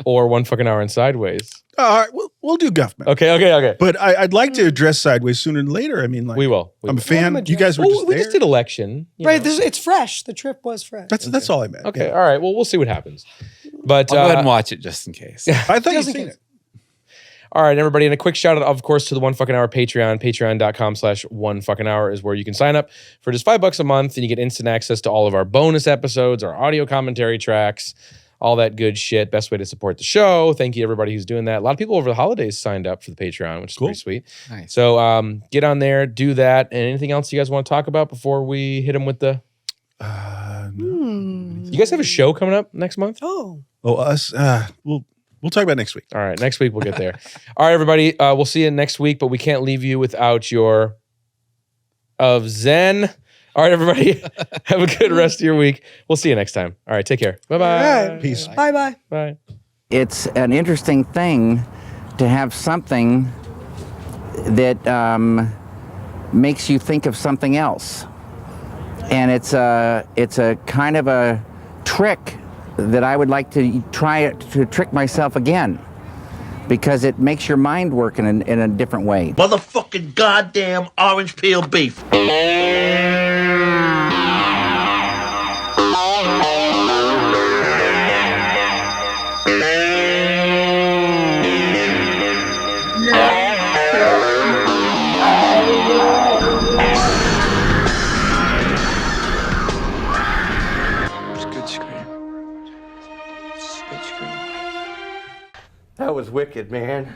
or 1 fucking hour on Sideways. All right, we'll do Guffman. Okay. But I'd like to address Sideways sooner than later. I mean, like, We will. I'm a fan. Welcome You guys were Well, just we there. just did election. you Right, know. it's fresh. The trip was fresh. That's all I meant. Okay. Yeah. All right. Well, we'll see what happens. But I'll go ahead and watch it just in case. I thought you'd Just in seen case. it. all right, everybody. And a quick shout out, of course, to the 1 fucking hour Patreon. Patreon.com/1 fucking hour is where you can sign up for just $5 a month and you get instant access to all of our bonus episodes, our audio commentary tracks, all that good shit. Best way to support the show. Thank you to everybody who's doing that. A lot of people over the holidays signed up for the Patreon, which is Cool. pretty sweet. Nice. So get on there, do that. And anything else you guys want to talk about before we hit them with the... No. You guys have a show coming up next month? Oh. Oh, us. We'll talk about it next week. All right, next week we'll get there. All right, everybody, we'll see you next week, but we can't leave you without your of Zen. All right, everybody, have a good rest of your week. We'll see you next time. All right, take care. Bye-bye. All right. Peace. Bye-bye. Bye. It's an interesting thing to have something that makes you think of something else. And it's a kind of a trick that I would like to try to trick myself again, because it makes your mind work in a different way. Motherfucking goddamn orange peel beef. That was wicked, man.